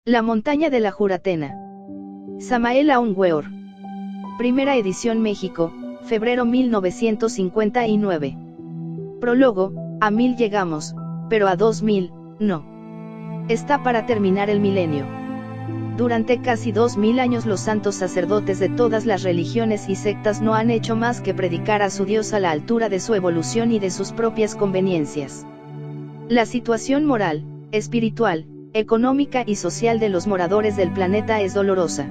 La montaña de la Juratena. Samael Aun Weor. Primera edición México, febrero 1959. Prólogo: a 1000 llegamos, pero a 2000, no. Está para terminar el milenio. Durante casi 2000 años los santos sacerdotes de todas las religiones y sectas no han hecho más que predicar a su Dios a la altura de su evolución y de sus propias conveniencias. La situación moral, espiritual, económica y social de los moradores del planeta es dolorosa.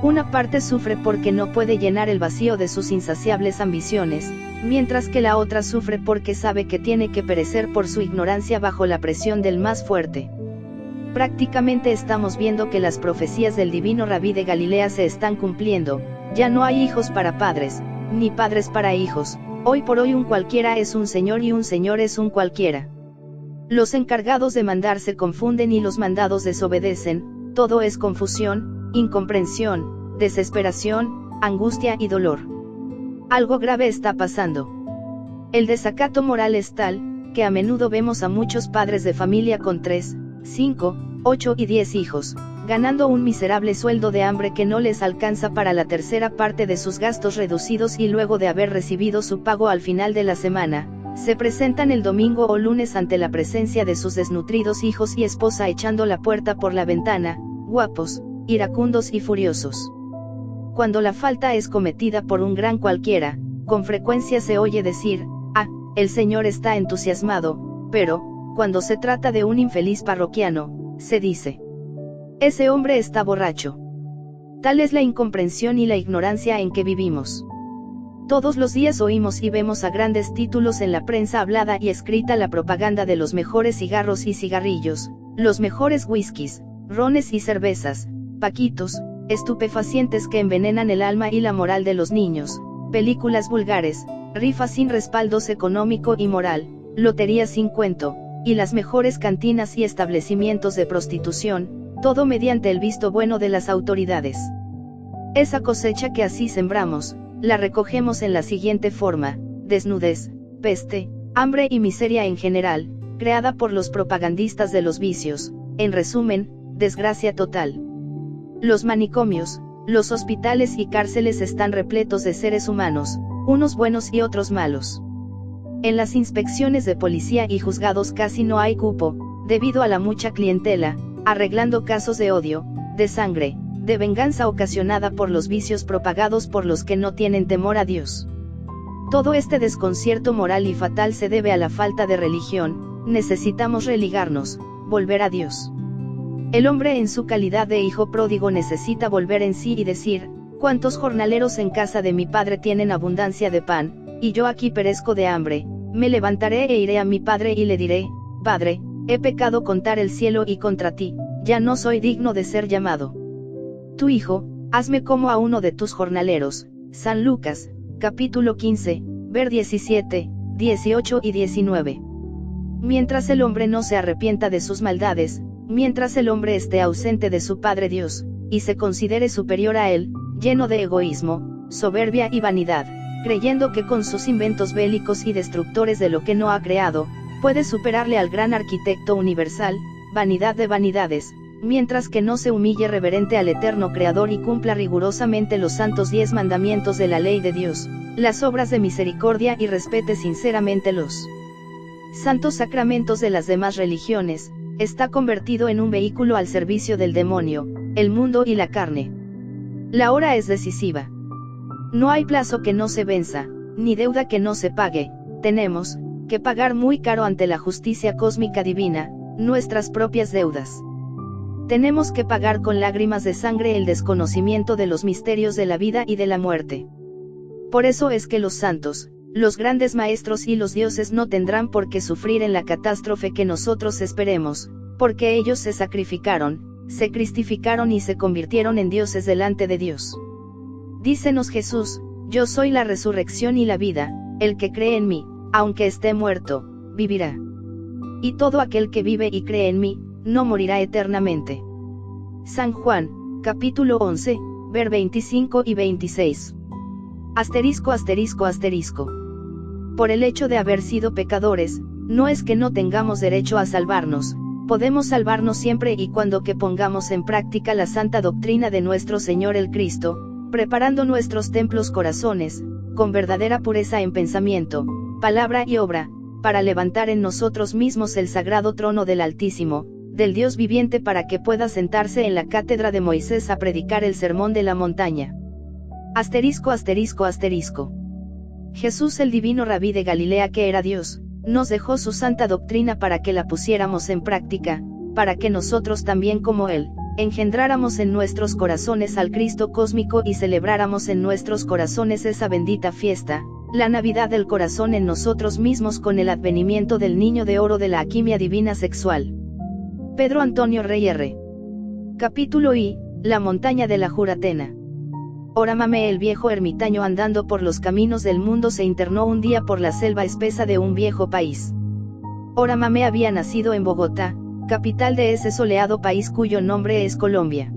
Una parte sufre porque no puede llenar el vacío de sus insaciables ambiciones, mientras que la otra sufre porque sabe que tiene que perecer por su ignorancia bajo la presión del más fuerte. Prácticamente estamos viendo que las profecías del divino Rabí de Galilea se están cumpliendo. Ya no hay hijos para padres, ni padres para hijos. Hoy por hoy un cualquiera es un señor y un señor es un cualquiera. Los encargados de mandar se confunden y los mandados desobedecen. Todo es confusión, incomprensión, desesperación, angustia y dolor. Algo grave está pasando. El desacato moral es tal, que a menudo vemos a muchos padres de familia con 3, 5, 8 y 10 hijos, ganando un miserable sueldo de hambre que no les alcanza para la tercera parte de sus gastos reducidos y luego de haber recibido su pago al final de la semana, se presentan el domingo o lunes ante la presencia de sus desnutridos hijos y esposa echando la puerta por la ventana, guapos, iracundos y furiosos. Cuando la falta es cometida por un gran cualquiera, con frecuencia se oye decir: "Ah, el Señor está entusiasmado", pero, cuando se trata de un infeliz parroquiano, se dice: "Ese hombre está borracho". Tal es la incomprensión y la ignorancia en que vivimos. Todos los días oímos y vemos a grandes títulos en la prensa hablada y escrita la propaganda de los mejores cigarros y cigarrillos, los mejores whiskies, rones y cervezas, paquitos, estupefacientes que envenenan el alma y la moral de los niños, películas vulgares, rifas sin respaldos económico y moral, loterías sin cuento, y las mejores cantinas y establecimientos de prostitución, todo mediante el visto bueno de las autoridades. Esa cosecha que así sembramos, la recogemos en la siguiente forma: desnudez, peste, hambre y miseria en general, creada por los propagandistas de los vicios, en resumen, desgracia total. Los manicomios, los hospitales y cárceles están repletos de seres humanos, unos buenos y otros malos. En las inspecciones de policía y juzgados casi no hay cupo, debido a la mucha clientela, arreglando casos de odio, de sangre, de venganza ocasionada por los vicios propagados por los que no tienen temor a Dios. Todo este desconcierto moral y fatal se debe a la falta de religión. Necesitamos religarnos, volver a Dios. El hombre en su calidad de hijo pródigo necesita volver en sí y decir: ¿cuántos jornaleros en casa de mi padre tienen abundancia de pan, y yo aquí perezco de hambre? Me levantaré e iré a mi padre y le diré: Padre, he pecado contra el cielo y contra ti, ya no soy digno de ser llamado tu hijo, hazme como a uno de tus jornaleros. San Lucas, capítulo 15, ver 17, 18 y 19. Mientras el hombre no se arrepienta de sus maldades, mientras el hombre esté ausente de su Padre Dios, y se considere superior a él, lleno de egoísmo, soberbia y vanidad, creyendo que con sus inventos bélicos y destructores de lo que no ha creado, puede superarle al gran arquitecto universal, vanidad de vanidades, mientras que no se humille reverente al eterno Creador y cumpla rigurosamente los santos 10 mandamientos de la ley de Dios, las obras de misericordia y respete sinceramente los santos sacramentos de las demás religiones, está convertido en un vehículo al servicio del demonio, el mundo y la carne. La hora es decisiva. No hay plazo que no se venza, ni deuda que no se pague. Tenemos que pagar muy caro ante la justicia cósmica divina, nuestras propias deudas. Tenemos que pagar con lágrimas de sangre el desconocimiento de los misterios de la vida y de la muerte. Por eso es que los santos, los grandes maestros y los dioses no tendrán por qué sufrir en la catástrofe que nosotros esperemos, porque ellos se sacrificaron, se cristificaron y se convirtieron en dioses delante de Dios. Dícenos Jesús: yo soy la resurrección y la vida, el que cree en mí, aunque esté muerto, vivirá. Y todo aquel que vive y cree en mí, no morirá eternamente. San Juan, capítulo 11, ver 25 y 26. Asterisco asterisco asterisco. Por el hecho de haber sido pecadores, no es que no tengamos derecho a salvarnos, Podemos salvarnos siempre y cuando que pongamos en práctica la santa doctrina de nuestro Señor el Cristo, preparando nuestros templos corazones, con verdadera pureza en pensamiento, palabra y obra, para levantar en nosotros mismos el sagrado trono del Altísimo, del Dios viviente, para que pueda sentarse en la cátedra de Moisés a predicar el sermón de la montaña. Asterisco asterisco asterisco. Jesús, el divino Rabí de Galilea que era Dios, nos dejó su santa doctrina para que la pusiéramos en práctica, para que nosotros también como Él, engendráramos en nuestros corazones al Cristo cósmico y celebráramos en nuestros corazones esa bendita fiesta, la Navidad del corazón en nosotros mismos con el advenimiento del niño de oro de la alquimia divina sexual. Pedro Antonio Rey R. Capítulo I, la montaña de la Juratena. Oramamé, el viejo ermitaño, andando por los caminos del mundo, se internó un día por la selva espesa de un viejo país. Oramamé había nacido en Bogotá, capital de ese soleado país cuyo nombre es Colombia.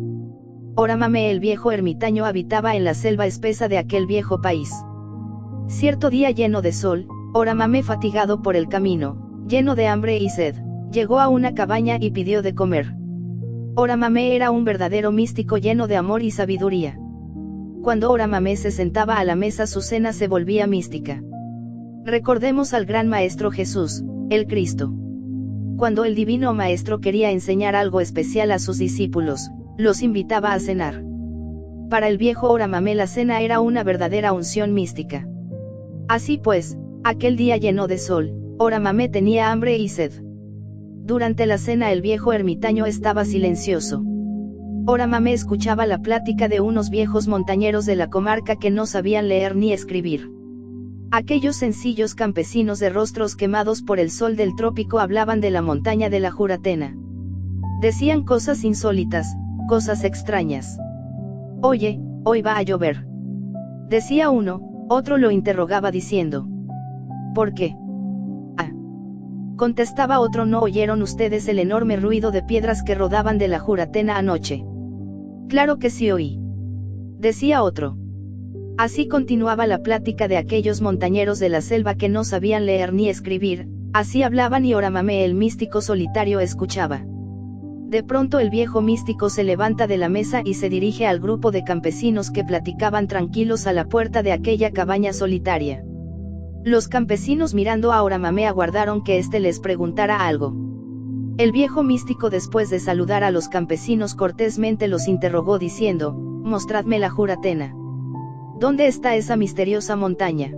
Oramamé, el viejo ermitaño, habitaba en la selva espesa de aquel viejo país. Cierto día lleno de sol, Oramamé, fatigado por el camino, lleno de hambre y sed, llegó a una cabaña y pidió de comer. Oramamé era un verdadero místico lleno de amor y sabiduría. Cuando Oramamé se sentaba a la mesa, su cena se volvía mística. Recordemos al gran Maestro Jesús, el Cristo. Cuando el divino Maestro quería enseñar algo especial a sus discípulos, los invitaba a cenar. Para el viejo Oramamé la cena era una verdadera unción mística. Así pues, aquel día lleno de sol, Oramamé tenía hambre y sed. Durante la cena el viejo ermitaño estaba silencioso. Oramamé escuchaba la plática de unos viejos montañeros de la comarca que no sabían leer ni escribir. Aquellos sencillos campesinos de rostros quemados por el sol del trópico hablaban de la montaña de la Juratena. Decían cosas insólitas, cosas extrañas. Oye, hoy va a llover. Decía uno, otro lo interrogaba diciendo. ¿Por qué? Ah. Contestaba otro, ¿no oyeron ustedes el enorme ruido de piedras que rodaban de la Juratena anoche? Claro que sí oí. Decía otro. Así continuaba la plática de aquellos montañeros de la selva que no sabían leer ni escribir, así hablaban y Oramamé, el místico solitario, escuchaba. De pronto el viejo místico se levanta de la mesa y se dirige al grupo de campesinos que platicaban tranquilos a la puerta de aquella cabaña solitaria. Los campesinos, mirando a Oramamé, aguardaron que éste les preguntara algo. El viejo místico, después de saludar a los campesinos cortésmente, los interrogó diciendo, «Mostradme la Juratena. ¿Dónde está esa misteriosa montaña?»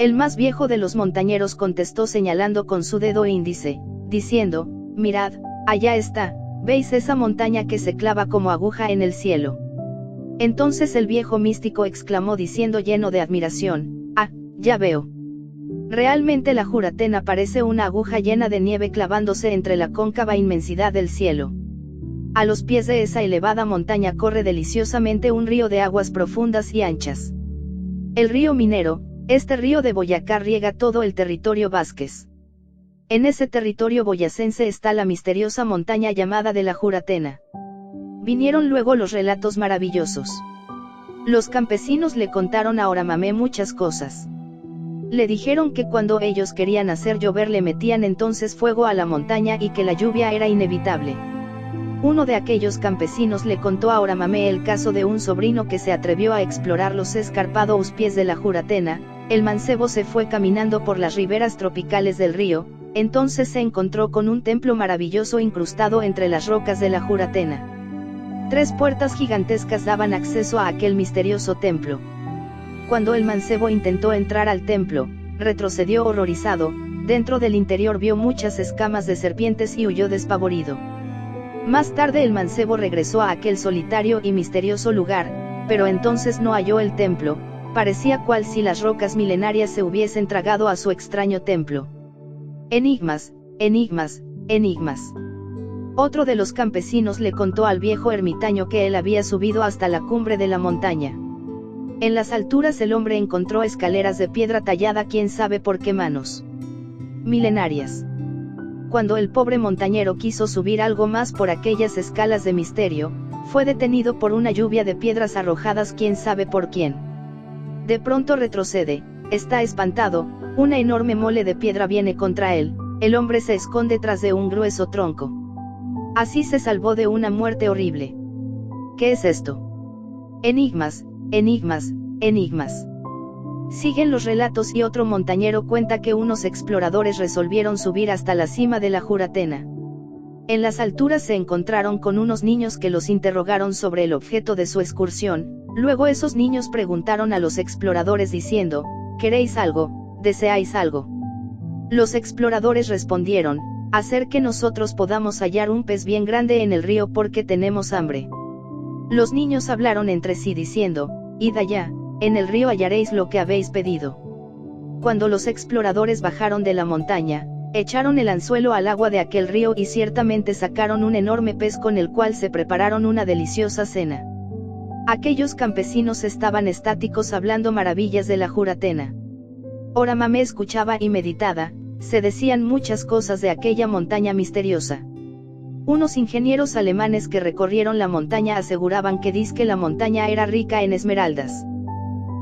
El más viejo de los montañeros contestó señalando con su dedo índice, diciendo, «Mirad, allá está, ¿veis esa montaña que se clava como aguja en el cielo?» Entonces el viejo místico exclamó diciendo lleno de admiración, «Ah, ya veo. Realmente la Juratena parece una aguja llena de nieve clavándose entre la cóncava inmensidad del cielo. A los pies de esa elevada montaña corre deliciosamente un río de aguas profundas y anchas. El río Minero, este río de Boyacá, riega todo el territorio Vázquez. En ese territorio boyacense está la misteriosa montaña llamada de la Juratena». Vinieron luego los relatos maravillosos. Los campesinos le contaron a Oramamé muchas cosas. Le dijeron que cuando ellos querían hacer llover le metían entonces fuego a la montaña y que la lluvia era inevitable. Uno de aquellos campesinos le contó a Oramamé el caso de un sobrino que se atrevió a explorar los escarpados pies de la Juratena. El mancebo se fue caminando por las riberas tropicales del río, entonces se encontró con un templo maravilloso incrustado entre las rocas de la Juratena. 3 puertas gigantescas daban acceso a aquel misterioso templo. Cuando el mancebo intentó entrar al templo, retrocedió horrorizado, dentro del interior vio muchas escamas de serpientes y huyó despavorido. Más tarde el mancebo regresó a aquel solitario y misterioso lugar, pero entonces no halló el templo, parecía cual si las rocas milenarias se hubiesen tragado a su extraño templo. Enigmas, enigmas, enigmas. Otro de los campesinos le contó al viejo ermitaño que él había subido hasta la cumbre de la montaña. En las alturas el hombre encontró escaleras de piedra tallada quién sabe por qué manos milenarias. Cuando el pobre montañero quiso subir algo más por aquellas escalas de misterio, fue detenido por una lluvia de piedras arrojadas quién sabe por quién. De pronto retrocede, está espantado, una enorme mole de piedra viene contra él, el hombre se esconde tras de un grueso tronco. Así se salvó de una muerte horrible. ¿Qué es esto? Enigmas, enigmas, enigmas. Siguen los relatos y otro montañero cuenta que unos exploradores resolvieron subir hasta la cima de la Juratena. En las alturas se encontraron con unos niños que los interrogaron sobre el objeto de su excursión. Luego esos niños preguntaron a los exploradores diciendo: ¿queréis algo? ¿Deseáis algo? Los exploradores respondieron: hacer que nosotros podamos hallar un pez bien grande en el río porque tenemos hambre. Los niños hablaron entre sí diciendo: id allá, en el río hallaréis lo que habéis pedido. Cuando los exploradores bajaron de la montaña, echaron el anzuelo al agua de aquel río y ciertamente sacaron un enorme pez con el cual se prepararon una deliciosa cena. Aquellos campesinos estaban estáticos hablando maravillas de la Juratena. Oramamé escuchaba y meditaba, se decían muchas cosas de aquella montaña misteriosa. Unos ingenieros alemanes que recorrieron la montaña aseguraban que dizque la montaña era rica en esmeraldas.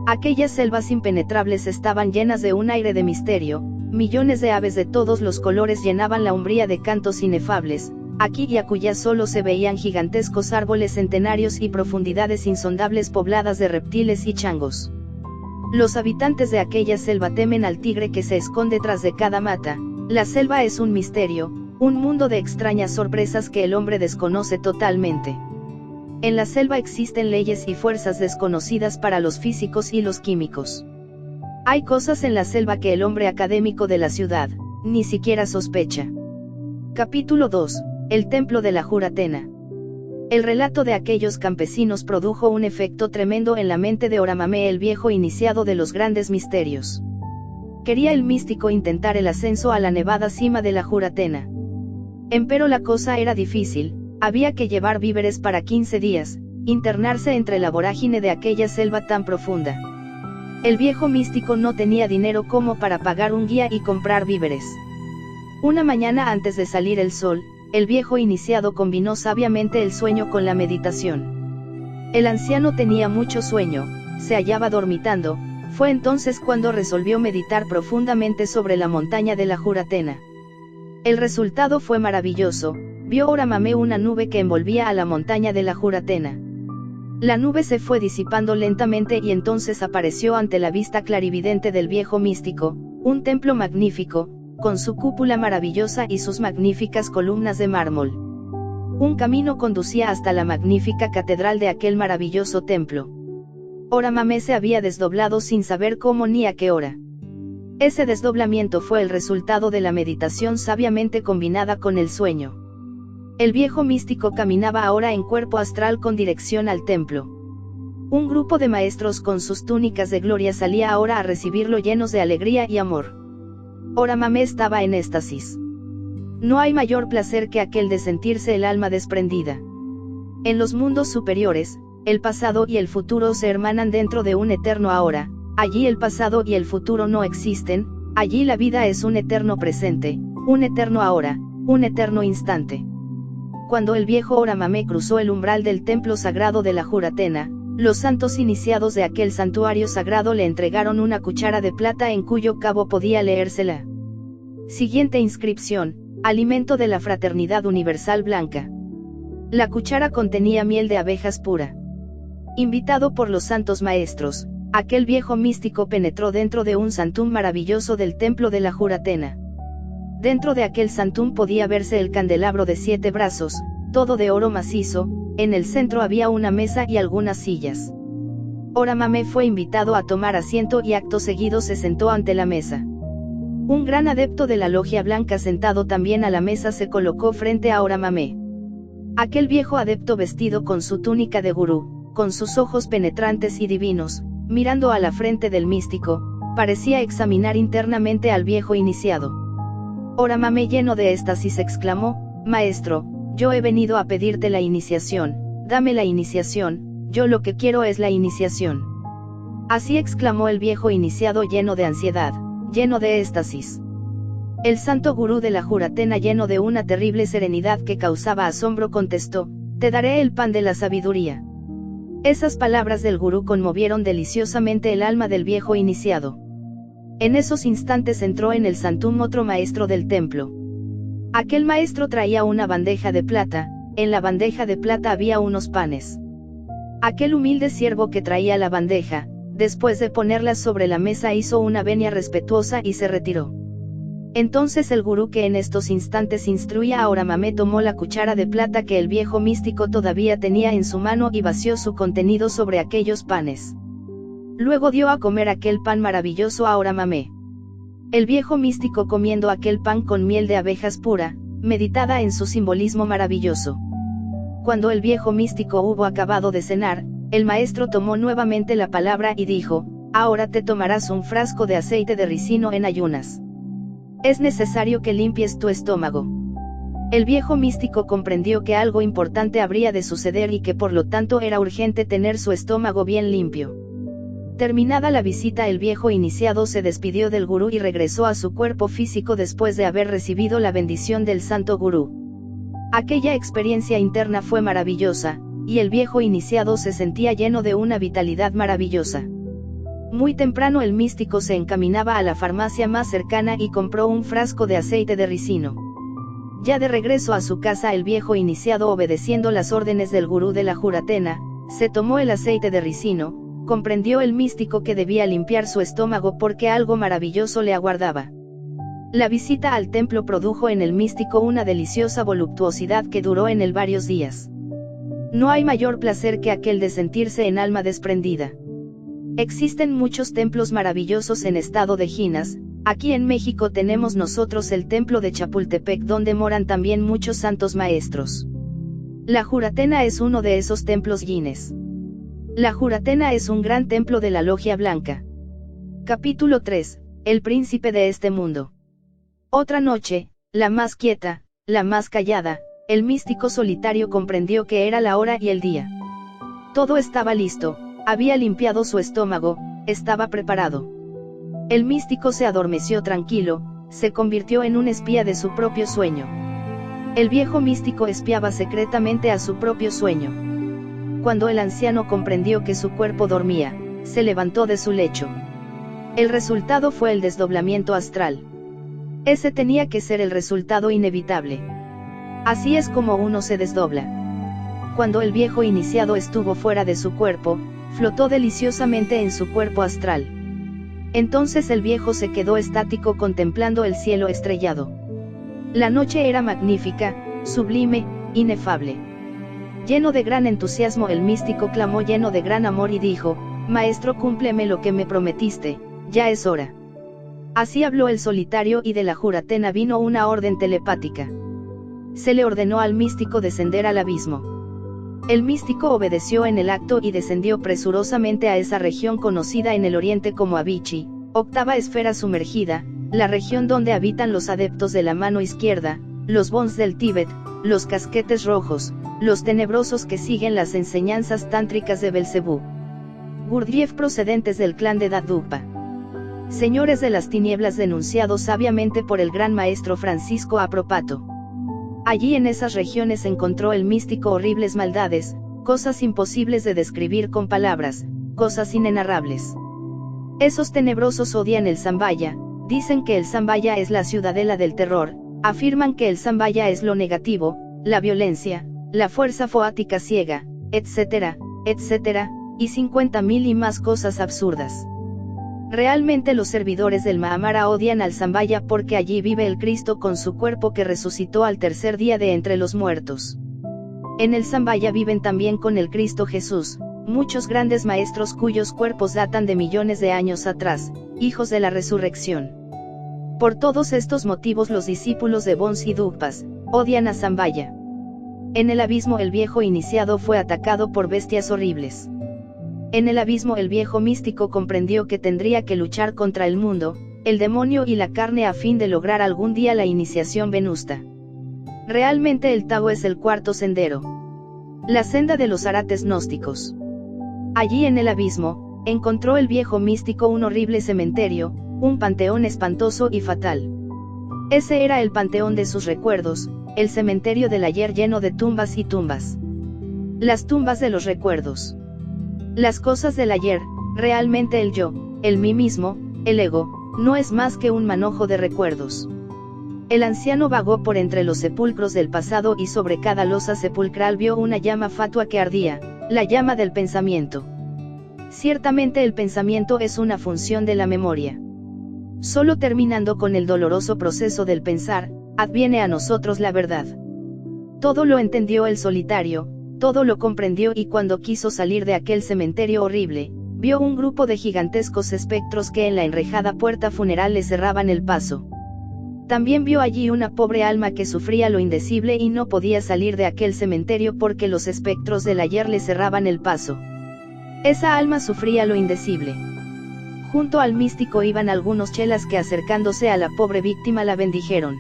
Aquellas selvas impenetrables estaban llenas de un aire de misterio, millones de aves de todos los colores llenaban la umbría de cantos inefables, aquí y acullá solo se veían gigantescos árboles centenarios y profundidades insondables pobladas de reptiles y changos. Los habitantes de aquella selva temen al tigre que se esconde tras de cada mata. La selva es un misterio, un mundo de extrañas sorpresas que el hombre desconoce totalmente. En la selva existen leyes y fuerzas desconocidas para los físicos y los químicos. Hay cosas en la selva que el hombre académico de la ciudad ni siquiera sospecha. Capítulo 2. El templo de la Juratena. El relato de aquellos campesinos produjo un efecto tremendo en la mente de Oramamé, el viejo iniciado de los grandes misterios. Quería el místico intentar el ascenso a la nevada cima de la Juratena. Empero la cosa era difícil, había que llevar víveres para 15 días, internarse entre la vorágine de aquella selva tan profunda. El viejo místico no tenía dinero como para pagar un guía y comprar víveres. Una mañana antes de salir el sol, el viejo iniciado combinó sabiamente el sueño con la meditación. El anciano tenía mucho sueño, se hallaba dormitando, fue entonces cuando resolvió meditar profundamente sobre la montaña de la Juratena. El resultado fue maravilloso, vio Oramamé una nube que envolvía a la montaña de la Juratena. La nube se fue disipando lentamente y entonces apareció ante la vista clarividente del viejo místico, un templo magnífico, con su cúpula maravillosa y sus magníficas columnas de mármol. Un camino conducía hasta la magnífica catedral de aquel maravilloso templo. Oramamé se había desdoblado sin saber cómo ni a qué hora. Ese desdoblamiento fue el resultado de la meditación sabiamente combinada con el sueño. El viejo místico caminaba ahora en cuerpo astral con dirección al templo. Un grupo de maestros con sus túnicas de gloria salía ahora a recibirlo llenos de alegría y amor. Oramamé estaba en éxtasis. No hay mayor placer que aquel de sentirse el alma desprendida. En los mundos superiores, el pasado y el futuro se hermanan dentro de un eterno ahora, allí el pasado y el futuro no existen, allí la vida es un eterno presente, un eterno ahora, un eterno instante. Cuando el viejo Oramamé cruzó el umbral del templo sagrado de la Juratena, los santos iniciados de aquel santuario sagrado le entregaron una cuchara de plata en cuyo cabo podía leerse la siguiente inscripción: alimento de la fraternidad universal blanca. La cuchara contenía miel de abejas pura. Invitado por los santos maestros, aquel viejo místico penetró dentro de un santum maravilloso del templo de la Juratena. Dentro de aquel santum podía verse el candelabro de 7 brazos, todo de oro macizo. En el centro había una mesa y algunas sillas. Oramamé fue invitado a tomar asiento y acto seguido se sentó ante la mesa. Un gran adepto de la logia blanca sentado también a la mesa se colocó frente a Oramamé. Aquel viejo adepto vestido con su túnica de gurú, con sus ojos penetrantes y divinos, mirando a la frente del místico, parecía examinar internamente al viejo iniciado. Oramamé, lleno de éxtasis, exclamó: Maestro, yo he venido a pedirte la iniciación, dame la iniciación, yo lo que quiero es la iniciación. Así exclamó el viejo iniciado lleno de ansiedad, lleno de éxtasis. El santo gurú de la Juratena, lleno de una terrible serenidad que causaba asombro, contestó: te daré el pan de la sabiduría. Esas palabras del gurú conmovieron deliciosamente el alma del viejo iniciado. En esos instantes entró en el santum otro maestro del templo. Aquel maestro traía una bandeja de plata, en la bandeja de plata había unos panes. Aquel humilde siervo que traía la bandeja, después de ponerla sobre la mesa hizo una venia respetuosa y se retiró. Entonces el gurú que en estos instantes instruía a Oramamé tomó la cuchara de plata que el viejo místico todavía tenía en su mano y vació su contenido sobre aquellos panes. Luego dio a comer aquel pan maravilloso a Oramamé. El viejo místico comiendo aquel pan con miel de abejas pura, meditada en su simbolismo maravilloso. Cuando el viejo místico hubo acabado de cenar, el maestro tomó nuevamente la palabra y dijo: ahora te tomarás un frasco de aceite de ricino en ayunas. Es necesario que limpies tu estómago. El viejo místico comprendió que algo importante habría de suceder y que por lo tanto era urgente tener su estómago bien limpio. Terminada la visita, el viejo iniciado se despidió del gurú y regresó a su cuerpo físico después de haber recibido la bendición del santo gurú. Aquella experiencia interna fue maravillosa, y el viejo iniciado se sentía lleno de una vitalidad maravillosa. Muy temprano el místico se encaminaba a la farmacia más cercana y compró un frasco de aceite de ricino. Ya de regreso a su casa, el viejo iniciado, obedeciendo las órdenes del gurú de la Juratena, se tomó el aceite de ricino. Comprendió el místico que debía limpiar su estómago porque algo maravilloso le aguardaba. La visita al templo produjo en el místico una deliciosa voluptuosidad que duró en él varios días. No hay mayor placer que aquel de sentirse en alma desprendida. Existen muchos templos maravillosos en estado de jinas. Aquí en México tenemos nosotros el templo de Chapultepec, donde moran también muchos santos maestros. La Juratena es uno de esos templos jines. La Juratena es un gran templo de la Logia Blanca. Capítulo 3. El príncipe de este mundo. Otra noche, la más quieta, la más callada, el místico solitario comprendió que era la hora y el día. Todo estaba listo, había limpiado su estómago, estaba preparado. El místico se adormeció tranquilo, se convirtió en un espía de su propio sueño. El viejo místico espiaba secretamente a su propio sueño. Cuando el anciano comprendió que su cuerpo dormía, se levantó de su lecho. El resultado fue el desdoblamiento astral. Ese tenía que ser el resultado inevitable. Así es como uno se desdobla. Cuando el viejo iniciado estuvo fuera de su cuerpo, flotó deliciosamente en su cuerpo astral. Entonces el viejo se quedó estático contemplando el cielo estrellado. La noche era magnífica, sublime, inefable. Lleno de gran entusiasmo, el místico clamó lleno de gran amor y dijo: Maestro, cúmpleme lo que me prometiste, ya es hora. Así habló el solitario y de la Juratena vino una orden telepática. Se le ordenó al místico descender al abismo. El místico obedeció en el acto y descendió presurosamente a esa región conocida en el oriente como Avicii, octava esfera sumergida, la región donde habitan los adeptos de la mano izquierda, los bons del Tíbet, los casquetes rojos, los tenebrosos que siguen las enseñanzas tántricas de Belcebú. Gurdjieff procedentes del clan de Dadukpa. Señores de las tinieblas denunciados sabiamente por el gran maestro Francisco Apropato. Allí en esas regiones encontró el místico horribles maldades, cosas imposibles de describir con palabras, cosas inenarrables. Esos tenebrosos odian el Zambaya, dicen que el Zambaya es la ciudadela del terror, afirman que el Zambaya es lo negativo, la violencia, la fuerza foática ciega, etcétera, etcétera, y 50.000 y más cosas absurdas. Realmente los servidores del Mahamara odian al Zambaya porque allí vive el Cristo con su cuerpo que resucitó al tercer día de entre los muertos. En el Zambaya viven también con el Cristo Jesús, muchos grandes maestros cuyos cuerpos datan de millones de años atrás, hijos de la resurrección. Por todos estos motivos los discípulos de Bons y Dugpas odian a Zambaya. En el abismo el viejo iniciado fue atacado por bestias horribles. En el abismo el viejo místico comprendió que tendría que luchar contra el mundo, el demonio y la carne a fin de lograr algún día la iniciación venusta. Realmente el Tao es el cuarto sendero. La senda de los arates gnósticos. Allí en el abismo, encontró el viejo místico un horrible cementerio, un panteón espantoso y fatal. Ese era el panteón de sus recuerdos, el cementerio del ayer lleno de tumbas y tumbas. Las tumbas de los recuerdos. Las cosas del ayer, realmente el yo, el mí mismo, el ego, no es más que un manojo de recuerdos. El anciano vagó por entre los sepulcros del pasado y sobre cada losa sepulcral vio una llama fatua que ardía, la llama del pensamiento. Ciertamente el pensamiento es una función de la memoria. Solo terminando con el doloroso proceso del pensar, adviene a nosotros la verdad. Todo lo entendió el solitario, todo lo comprendió y cuando quiso salir de aquel cementerio horrible, vio un grupo de gigantescos espectros que en la enrejada puerta funeral le cerraban el paso. También vio allí una pobre alma que sufría lo indecible y no podía salir de aquel cementerio porque los espectros del ayer le cerraban el paso. Esa alma sufría lo indecible. Junto al místico iban algunos chelas que acercándose a la pobre víctima la bendijeron.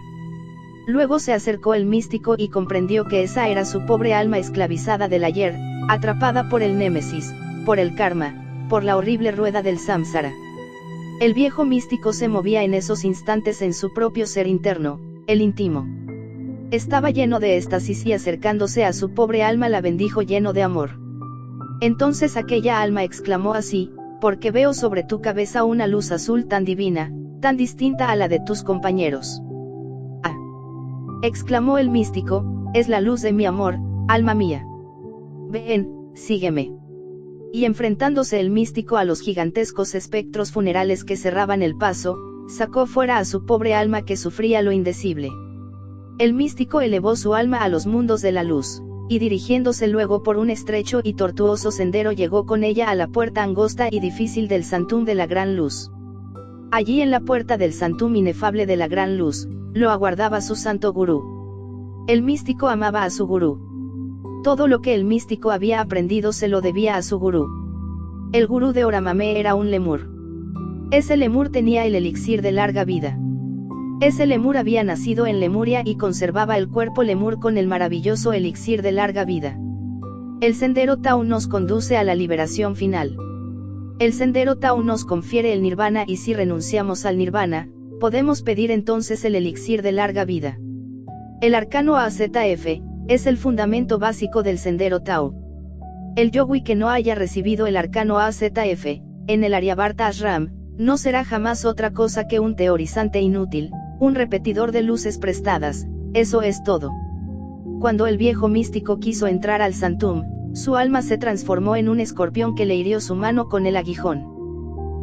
Luego se acercó el místico y comprendió que esa era su pobre alma esclavizada del ayer, atrapada por el némesis, por el karma, por la horrible rueda del samsara. El viejo místico se movía en esos instantes en su propio ser interno, el íntimo. Estaba lleno de éxtasis y acercándose a su pobre alma la bendijo lleno de amor. Entonces aquella alma exclamó así: porque veo sobre tu cabeza una luz azul tan divina, tan distinta a la de tus compañeros. Exclamó el místico, es la luz de mi amor, alma mía. Ven, sígueme. Y enfrentándose el místico a los gigantescos espectros funerales que cerraban el paso, sacó fuera a su pobre alma que sufría lo indecible. El místico elevó su alma a los mundos de la luz, y dirigiéndose luego por un estrecho y tortuoso sendero llegó con ella a la puerta angosta y difícil del Santum de la Gran Luz. Allí en la puerta del Santum inefable de la Gran Luz, lo aguardaba su santo gurú. El místico amaba a su gurú. Todo lo que el místico había aprendido se lo debía a su gurú. El gurú de Oramamé era un lemur. Ese lemur tenía el elixir de larga vida. Ese lemur había nacido en Lemuria y conservaba el cuerpo lemur con el maravilloso elixir de larga vida. El sendero Tao nos conduce a la liberación final. El sendero Tao nos confiere el nirvana y si renunciamos al nirvana, podemos pedir entonces el elixir de larga vida. El arcano AZF es el fundamento básico del sendero Tao. El yogui que no haya recibido el arcano AZF, en el Aryabharta Ashram, no será jamás otra cosa que un teorizante inútil, un repetidor de luces prestadas, eso es todo. Cuando el viejo místico quiso entrar al Santum, su alma se transformó en un escorpión que le hirió su mano con el aguijón.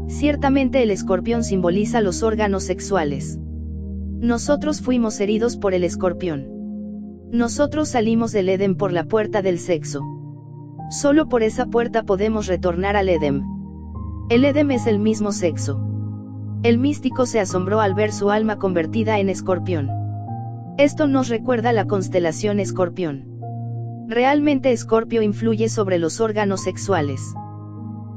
Ciertamente el escorpión simboliza los órganos sexuales. Nosotros fuimos heridos por el escorpión. Nosotros salimos del Edén por la puerta del sexo. Solo por esa puerta podemos retornar al Edén. El Edén es el mismo sexo. El místico se asombró al ver su alma convertida en escorpión. Esto nos recuerda la constelación Escorpión. Realmente Escorpio influye sobre los órganos sexuales.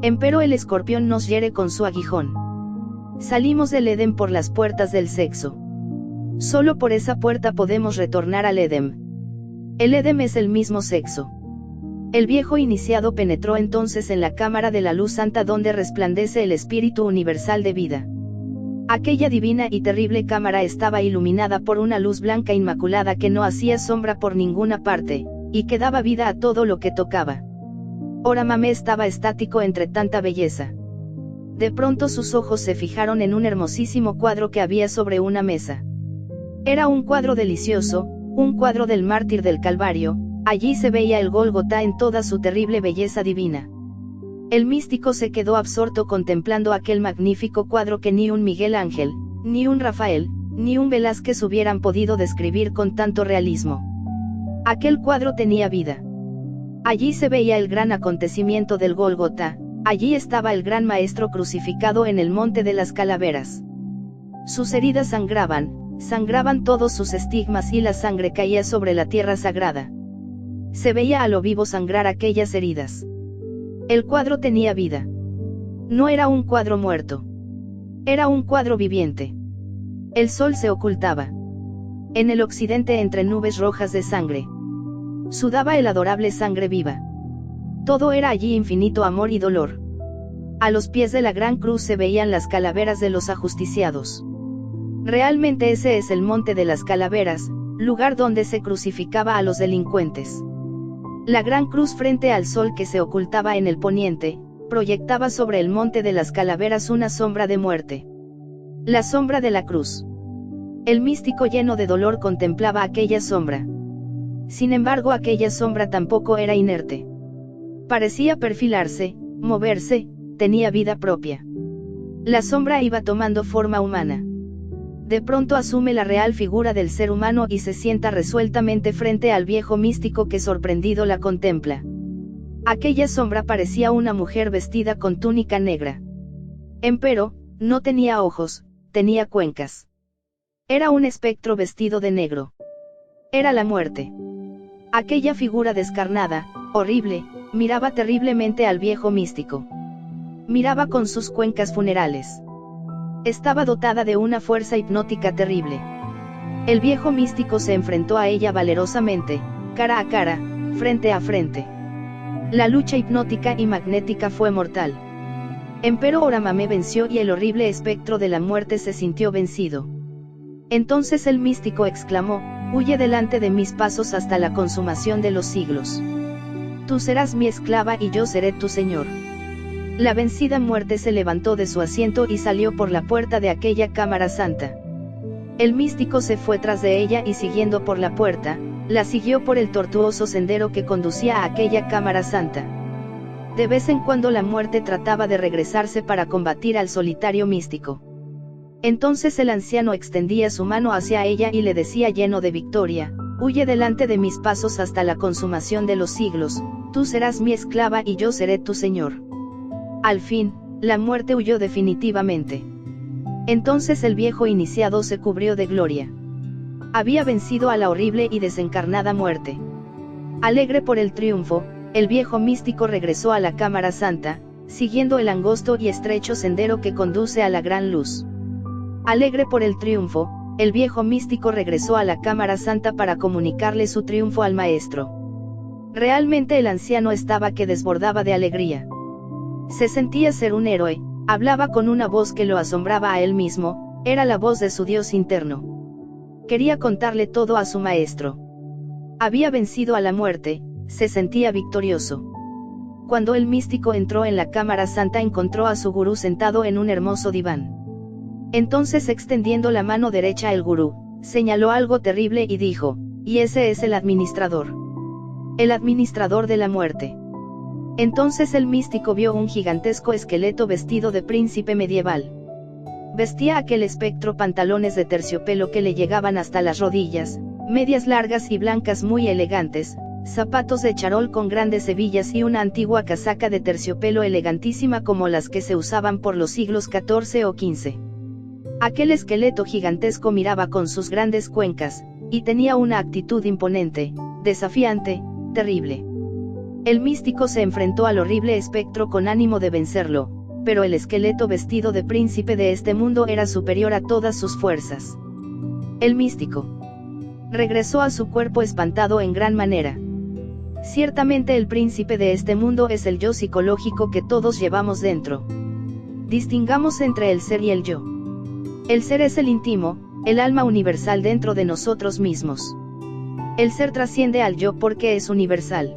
Empero el escorpión nos hiere con su aguijón. Salimos del Edén por las puertas del sexo. Solo por esa puerta podemos retornar al Edén. El Edén es el mismo sexo. El viejo iniciado penetró entonces en la cámara de la luz santa donde resplandece el espíritu universal de vida. Aquella divina y terrible cámara estaba iluminada por una luz blanca inmaculada que no hacía sombra por ninguna parte, y que daba vida a todo lo que tocaba. Oramamé estaba estático entre tanta belleza. De pronto sus ojos se fijaron en un hermosísimo cuadro que había sobre una mesa. Era un cuadro delicioso, un cuadro del mártir del Calvario, allí se veía el Gólgota en toda su terrible belleza divina. El místico se quedó absorto contemplando aquel magnífico cuadro que ni un Miguel Ángel, ni un Rafael, ni un Velázquez hubieran podido describir con tanto realismo. Aquel cuadro tenía vida. Allí se veía el gran acontecimiento del Gólgota, allí estaba el gran maestro crucificado en el monte de las calaveras. Sus heridas sangraban todos sus estigmas y la sangre caía sobre la tierra sagrada. Se veía a lo vivo sangrar aquellas heridas. El cuadro tenía vida. No era un cuadro muerto. Era un cuadro viviente. El sol se ocultaba. En el occidente entre nubes rojas de sangre. Sudaba el adorable sangre viva. Todo era allí infinito amor y dolor. A los pies de la gran cruz se veían las calaveras de los ajusticiados. Realmente ese es el monte de las calaveras, lugar donde se crucificaba a los delincuentes. La gran cruz frente al sol que se ocultaba en el poniente, proyectaba sobre el monte de las calaveras una sombra de muerte. La sombra de la cruz. El místico lleno de dolor contemplaba aquella sombra. Sin embargo, aquella sombra tampoco era inerte. Parecía perfilarse, moverse, tenía vida propia. La sombra iba tomando forma humana. De pronto asume la real figura del ser humano y se sienta resueltamente frente al viejo místico que sorprendido la contempla. Aquella sombra parecía una mujer vestida con túnica negra. Empero, no tenía ojos, tenía cuencas. Era un espectro vestido de negro. Era la muerte. Aquella figura descarnada, horrible, miraba terriblemente al viejo místico. Miraba con sus cuencas funerales. Estaba dotada de una fuerza hipnótica terrible. El viejo místico se enfrentó a ella valerosamente, cara a cara, frente a frente. La lucha hipnótica y magnética fue mortal. Empero Oramamé venció y el horrible espectro de la muerte se sintió vencido. Entonces el místico exclamó: «Huye delante de mis pasos hasta la consumación de los siglos. Tú serás mi esclava y yo seré tu señor». La vencida muerte se levantó de su asiento y salió por la puerta de aquella cámara santa. El místico se fue tras de ella y siguiendo por la puerta, la siguió por el tortuoso sendero que conducía a aquella cámara santa. De vez en cuando la muerte trataba de regresarse para combatir al solitario místico. Entonces el anciano extendía su mano hacia ella y le decía lleno de victoria: «Huye delante de mis pasos hasta la consumación de los siglos, tú serás mi esclava y yo seré tu señor». Al fin, la muerte huyó definitivamente. Entonces el viejo iniciado se cubrió de gloria. Había vencido a la horrible y desencarnada muerte. Alegre por el triunfo, el viejo místico regresó a la cámara santa, siguiendo el angosto y estrecho sendero que conduce a la gran luz. Alegre por el triunfo, el viejo místico regresó a la cámara santa para comunicarle su triunfo al maestro. Realmente el anciano estaba que desbordaba de alegría. Se sentía ser un héroe, hablaba con una voz que lo asombraba a él mismo, era la voz de su Dios interno. Quería contarle todo a su maestro. Había vencido a la muerte, se sentía victorioso. Cuando el místico entró en la cámara santa encontró a su gurú sentado en un hermoso diván. Entonces extendiendo la mano derecha el gurú, señaló algo terrible y dijo: «Y ese es el administrador. El administrador de la muerte». Entonces el místico vio un gigantesco esqueleto vestido de príncipe medieval. Vestía aquel espectro pantalones de terciopelo que le llegaban hasta las rodillas, medias largas y blancas muy elegantes, zapatos de charol con grandes hebillas y una antigua casaca de terciopelo elegantísima como las que se usaban por los siglos XIV o XV. Aquel esqueleto gigantesco miraba con sus grandes cuencas, y tenía una actitud imponente, desafiante, terrible. El místico se enfrentó al horrible espectro con ánimo de vencerlo, pero el esqueleto vestido de príncipe de este mundo era superior a todas sus fuerzas. El místico regresó a su cuerpo espantado en gran manera. Ciertamente el príncipe de este mundo es el yo psicológico que todos llevamos dentro. Distingamos entre el ser y el yo. El ser es el íntimo, el alma universal dentro de nosotros mismos. El ser trasciende al yo porque es universal.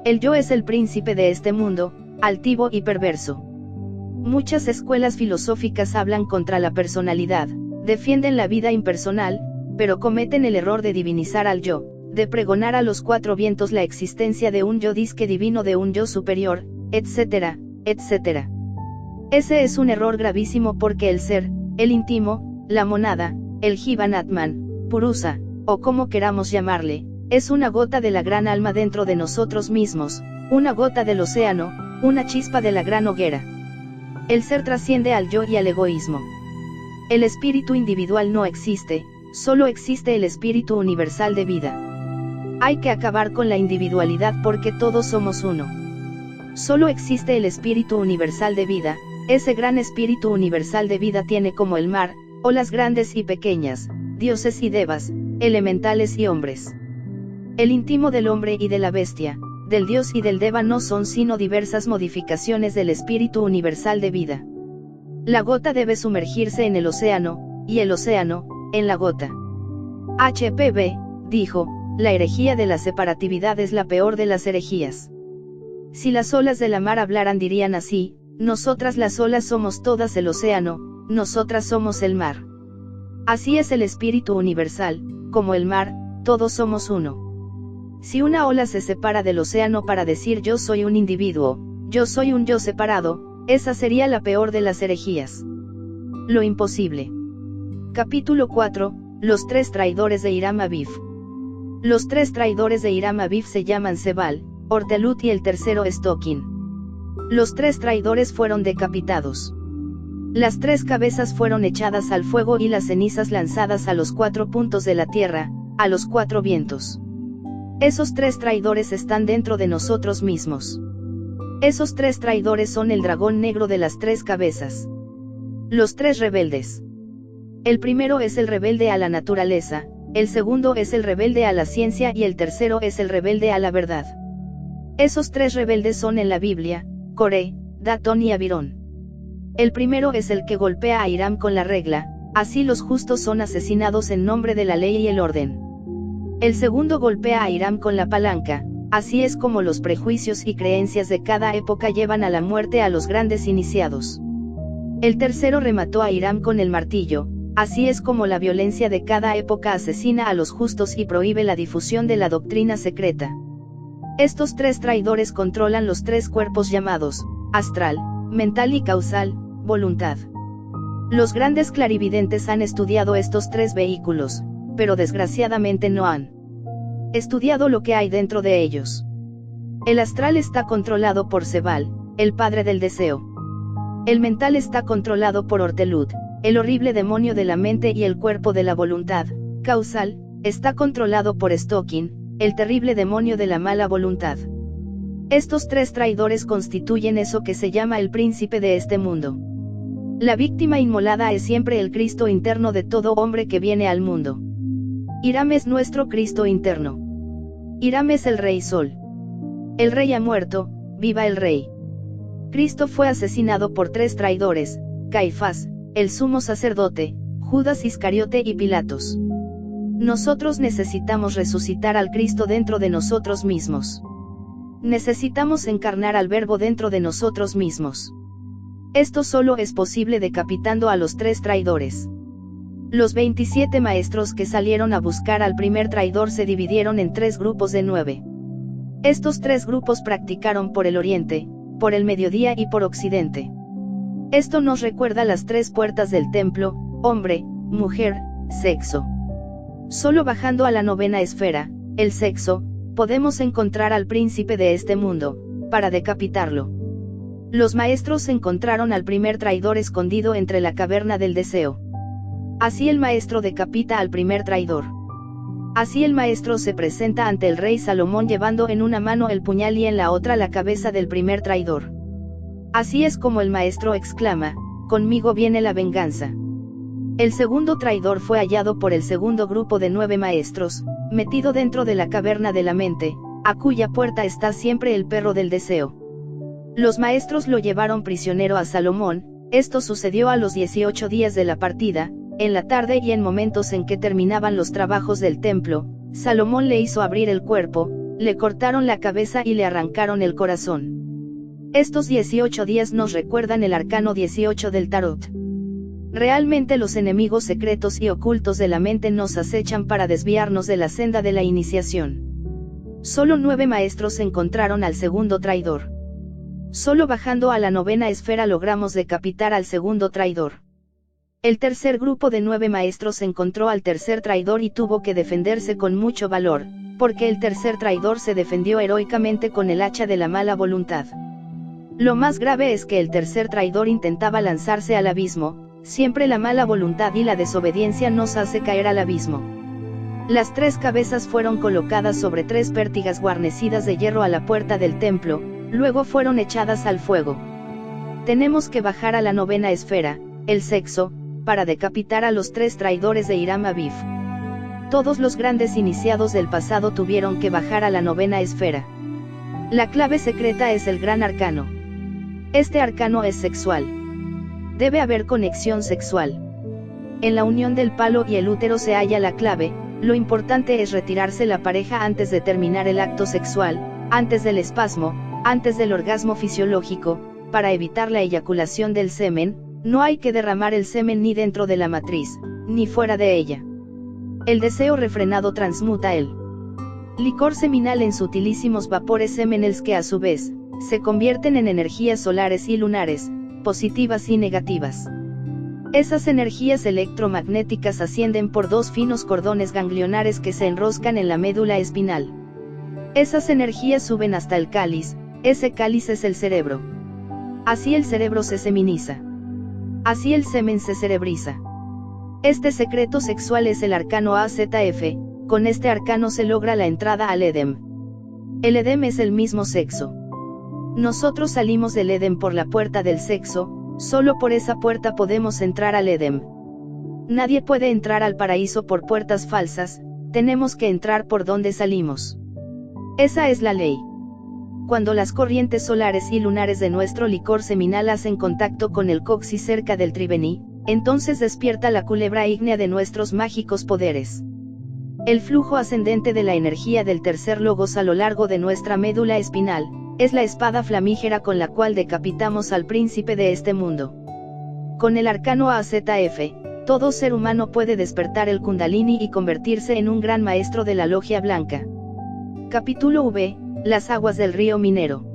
El yo es el príncipe de este mundo, altivo y perverso. Muchas escuelas filosóficas hablan contra la personalidad, defienden la vida impersonal, pero cometen el error de divinizar al yo, de pregonar a los cuatro vientos la existencia de un yo disque divino, de un yo superior, etcétera, etcétera. Ese es un error gravísimo porque el ser, el íntimo, la monada, el Jivanatman, Purusa, o como queramos llamarle, es una gota de la gran alma dentro de nosotros mismos, una gota del océano, una chispa de la gran hoguera. El ser trasciende al yo y al egoísmo. El espíritu individual no existe, solo existe el espíritu universal de vida. Hay que acabar con la individualidad porque todos somos uno. Solo existe el espíritu universal de vida, ese gran espíritu universal de vida tiene como el mar, olas grandes y pequeñas, dioses y devas, elementales y hombres. El íntimo del hombre y de la bestia, del dios y del deva no son sino diversas modificaciones del espíritu universal de vida. La gota debe sumergirse en el océano, y el océano, en la gota. HPB, dijo, la herejía de la separatividad es la peor de las herejías. Si las olas de la mar hablaran dirían así: nosotras las olas somos todas el océano, nosotras somos el mar. Así es el espíritu universal, como el mar, todos somos uno. Si una ola se separa del océano para decir yo soy un individuo, yo soy un yo separado, esa sería la peor de las herejías. Lo imposible. Capítulo 4, los tres traidores de Hiram Abiv. Los tres traidores de Hiram Abiv se llaman Sebal, Ortelut y el tercero es Toquín. Los tres traidores fueron decapitados. Las tres cabezas fueron echadas al fuego y las cenizas lanzadas a los 4 puntos de la tierra, a los 4 vientos. Esos tres traidores están dentro de nosotros mismos. Esos tres traidores son el dragón negro de las tres cabezas. Los tres rebeldes. El primero es el rebelde a la naturaleza, el segundo es el rebelde a la ciencia y el tercero es el rebelde a la verdad. Esos tres rebeldes son en la Biblia, Coré, Datón y Abirón. El primero es el que golpea a Hiram con la regla, así los justos son asesinados en nombre de la ley y el orden. El segundo golpea a Hiram con la palanca, así es como los prejuicios y creencias de cada época llevan a la muerte a los grandes iniciados. El tercero remató a Hiram con el martillo, así es como la violencia de cada época asesina a los justos y prohíbe la difusión de la doctrina secreta. Estos tres traidores controlan los tres cuerpos llamados, astral, mental y causal, voluntad. Los grandes clarividentes han estudiado estos tres vehículos, pero desgraciadamente no han estudiado lo que hay dentro de ellos. El astral está controlado por Sebal, el padre del deseo. El mental está controlado por Ortelut, el horrible demonio de la mente y el cuerpo de la voluntad. Causal, está controlado por Stokin, el terrible demonio de la mala voluntad. Estos tres traidores constituyen eso que se llama el príncipe de este mundo. La víctima inmolada es siempre el Cristo interno de todo hombre que viene al mundo. Hiram es nuestro Cristo interno. Hiram es el Rey Sol. El Rey ha muerto, viva el Rey. Cristo fue asesinado por tres traidores, Caifás, el sumo sacerdote, Judas Iscariote y Pilatos. Nosotros necesitamos resucitar al Cristo dentro de nosotros mismos. Necesitamos encarnar al Verbo dentro de nosotros mismos. Esto solo es posible decapitando a los tres traidores. Los 27 maestros que salieron a buscar al primer traidor se dividieron en 3 grupos de 9. Estos 3 grupos practicaron por el oriente, por el mediodía y por occidente. Esto nos recuerda las 3 puertas del templo: hombre, mujer, sexo. Solo bajando a la 9ª esfera, el sexo, podemos encontrar al príncipe de este mundo, para decapitarlo. Los maestros encontraron al primer traidor escondido entre la caverna del deseo. Así el maestro decapita al primer traidor. Así el maestro se presenta ante el rey Salomón llevando en una mano el puñal y en la otra la cabeza del primer traidor. Así es como el maestro exclama: conmigo viene la venganza. El segundo traidor fue hallado por el segundo grupo de 9 maestros, metido dentro de la caverna de la mente, a cuya puerta está siempre el perro del deseo. Los maestros lo llevaron prisionero a Salomón. Esto sucedió a los 18 días de la partida, en la tarde y en momentos en que terminaban los trabajos del templo. Salomón le hizo abrir el cuerpo, le cortaron la cabeza y le arrancaron el corazón. Estos 18 días nos recuerdan el arcano 18 del tarot. Realmente los enemigos secretos y ocultos de la mente nos acechan para desviarnos de la senda de la iniciación. Solo 9 maestros encontraron al segundo traidor. Solo bajando a la 9ª esfera logramos decapitar al segundo traidor. El tercer grupo de 9 maestros encontró al tercer traidor y tuvo que defenderse con mucho valor, porque el tercer traidor se defendió heroicamente con el hacha de la mala voluntad. Lo más grave es que el tercer traidor intentaba lanzarse al abismo. Siempre la mala voluntad y la desobediencia nos hace caer al abismo. Las 3 cabezas fueron colocadas sobre 3 pértigas guarnecidas de hierro a la puerta del templo, luego fueron echadas al fuego. Tenemos que bajar a la 9ª esfera, el sexo, para decapitar a los 3 traidores de Hiram Abiv. Todos los grandes iniciados del pasado tuvieron que bajar a la 9ª esfera. La clave secreta es el gran arcano. Este arcano es sexual. Debe haber conexión sexual. En la unión del palo y el útero se halla la clave. Lo importante es retirarse la pareja antes de terminar el acto sexual, antes del espasmo, antes del orgasmo fisiológico, para evitar la eyaculación del semen. No hay que derramar el semen ni dentro de la matriz, ni fuera de ella. El deseo refrenado transmuta el licor seminal en sutilísimos vapores seminales que a su vez, se convierten en energías solares y lunares, positivas y negativas. Esas energías electromagnéticas ascienden por dos finos cordones ganglionares que se enroscan en la médula espinal. Esas energías suben hasta el cáliz, ese cáliz es el cerebro. Así el cerebro se seminiza. Así el semen se cerebriza. Este secreto sexual es el arcano AZF, con este arcano se logra la entrada al Edem. El Edem es el mismo sexo. Nosotros salimos del Edem por la puerta del sexo, solo por esa puerta podemos entrar al Edem. Nadie puede entrar al paraíso por puertas falsas, tenemos que entrar por donde salimos. Esa es la ley. Cuando las corrientes solares y lunares de nuestro licor seminal hacen contacto con el coxis cerca del trivení, entonces despierta la culebra ígnea de nuestros mágicos poderes. El flujo ascendente de la energía del tercer logos a lo largo de nuestra médula espinal, es la espada flamígera con la cual decapitamos al príncipe de este mundo. Con el arcano AZF, todo ser humano puede despertar el Kundalini y convertirse en un gran maestro de la logia blanca. Capítulo V, las aguas del río Minero.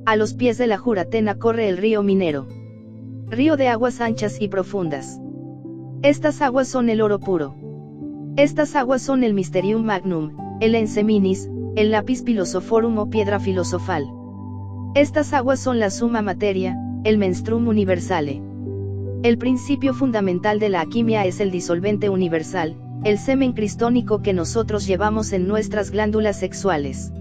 A los pies de la Juratena corre el río Minero. Río de aguas anchas y profundas. Estas aguas son el oro puro. Estas aguas son el Mysterium Magnum, el Enseminis, el Lapis Philosophorum o piedra filosofal. Estas aguas son la suma materia, el Menstruum Universale. El principio fundamental de la alquimia es el disolvente universal, el semen cristónico que nosotros llevamos en nuestras glándulas sexuales.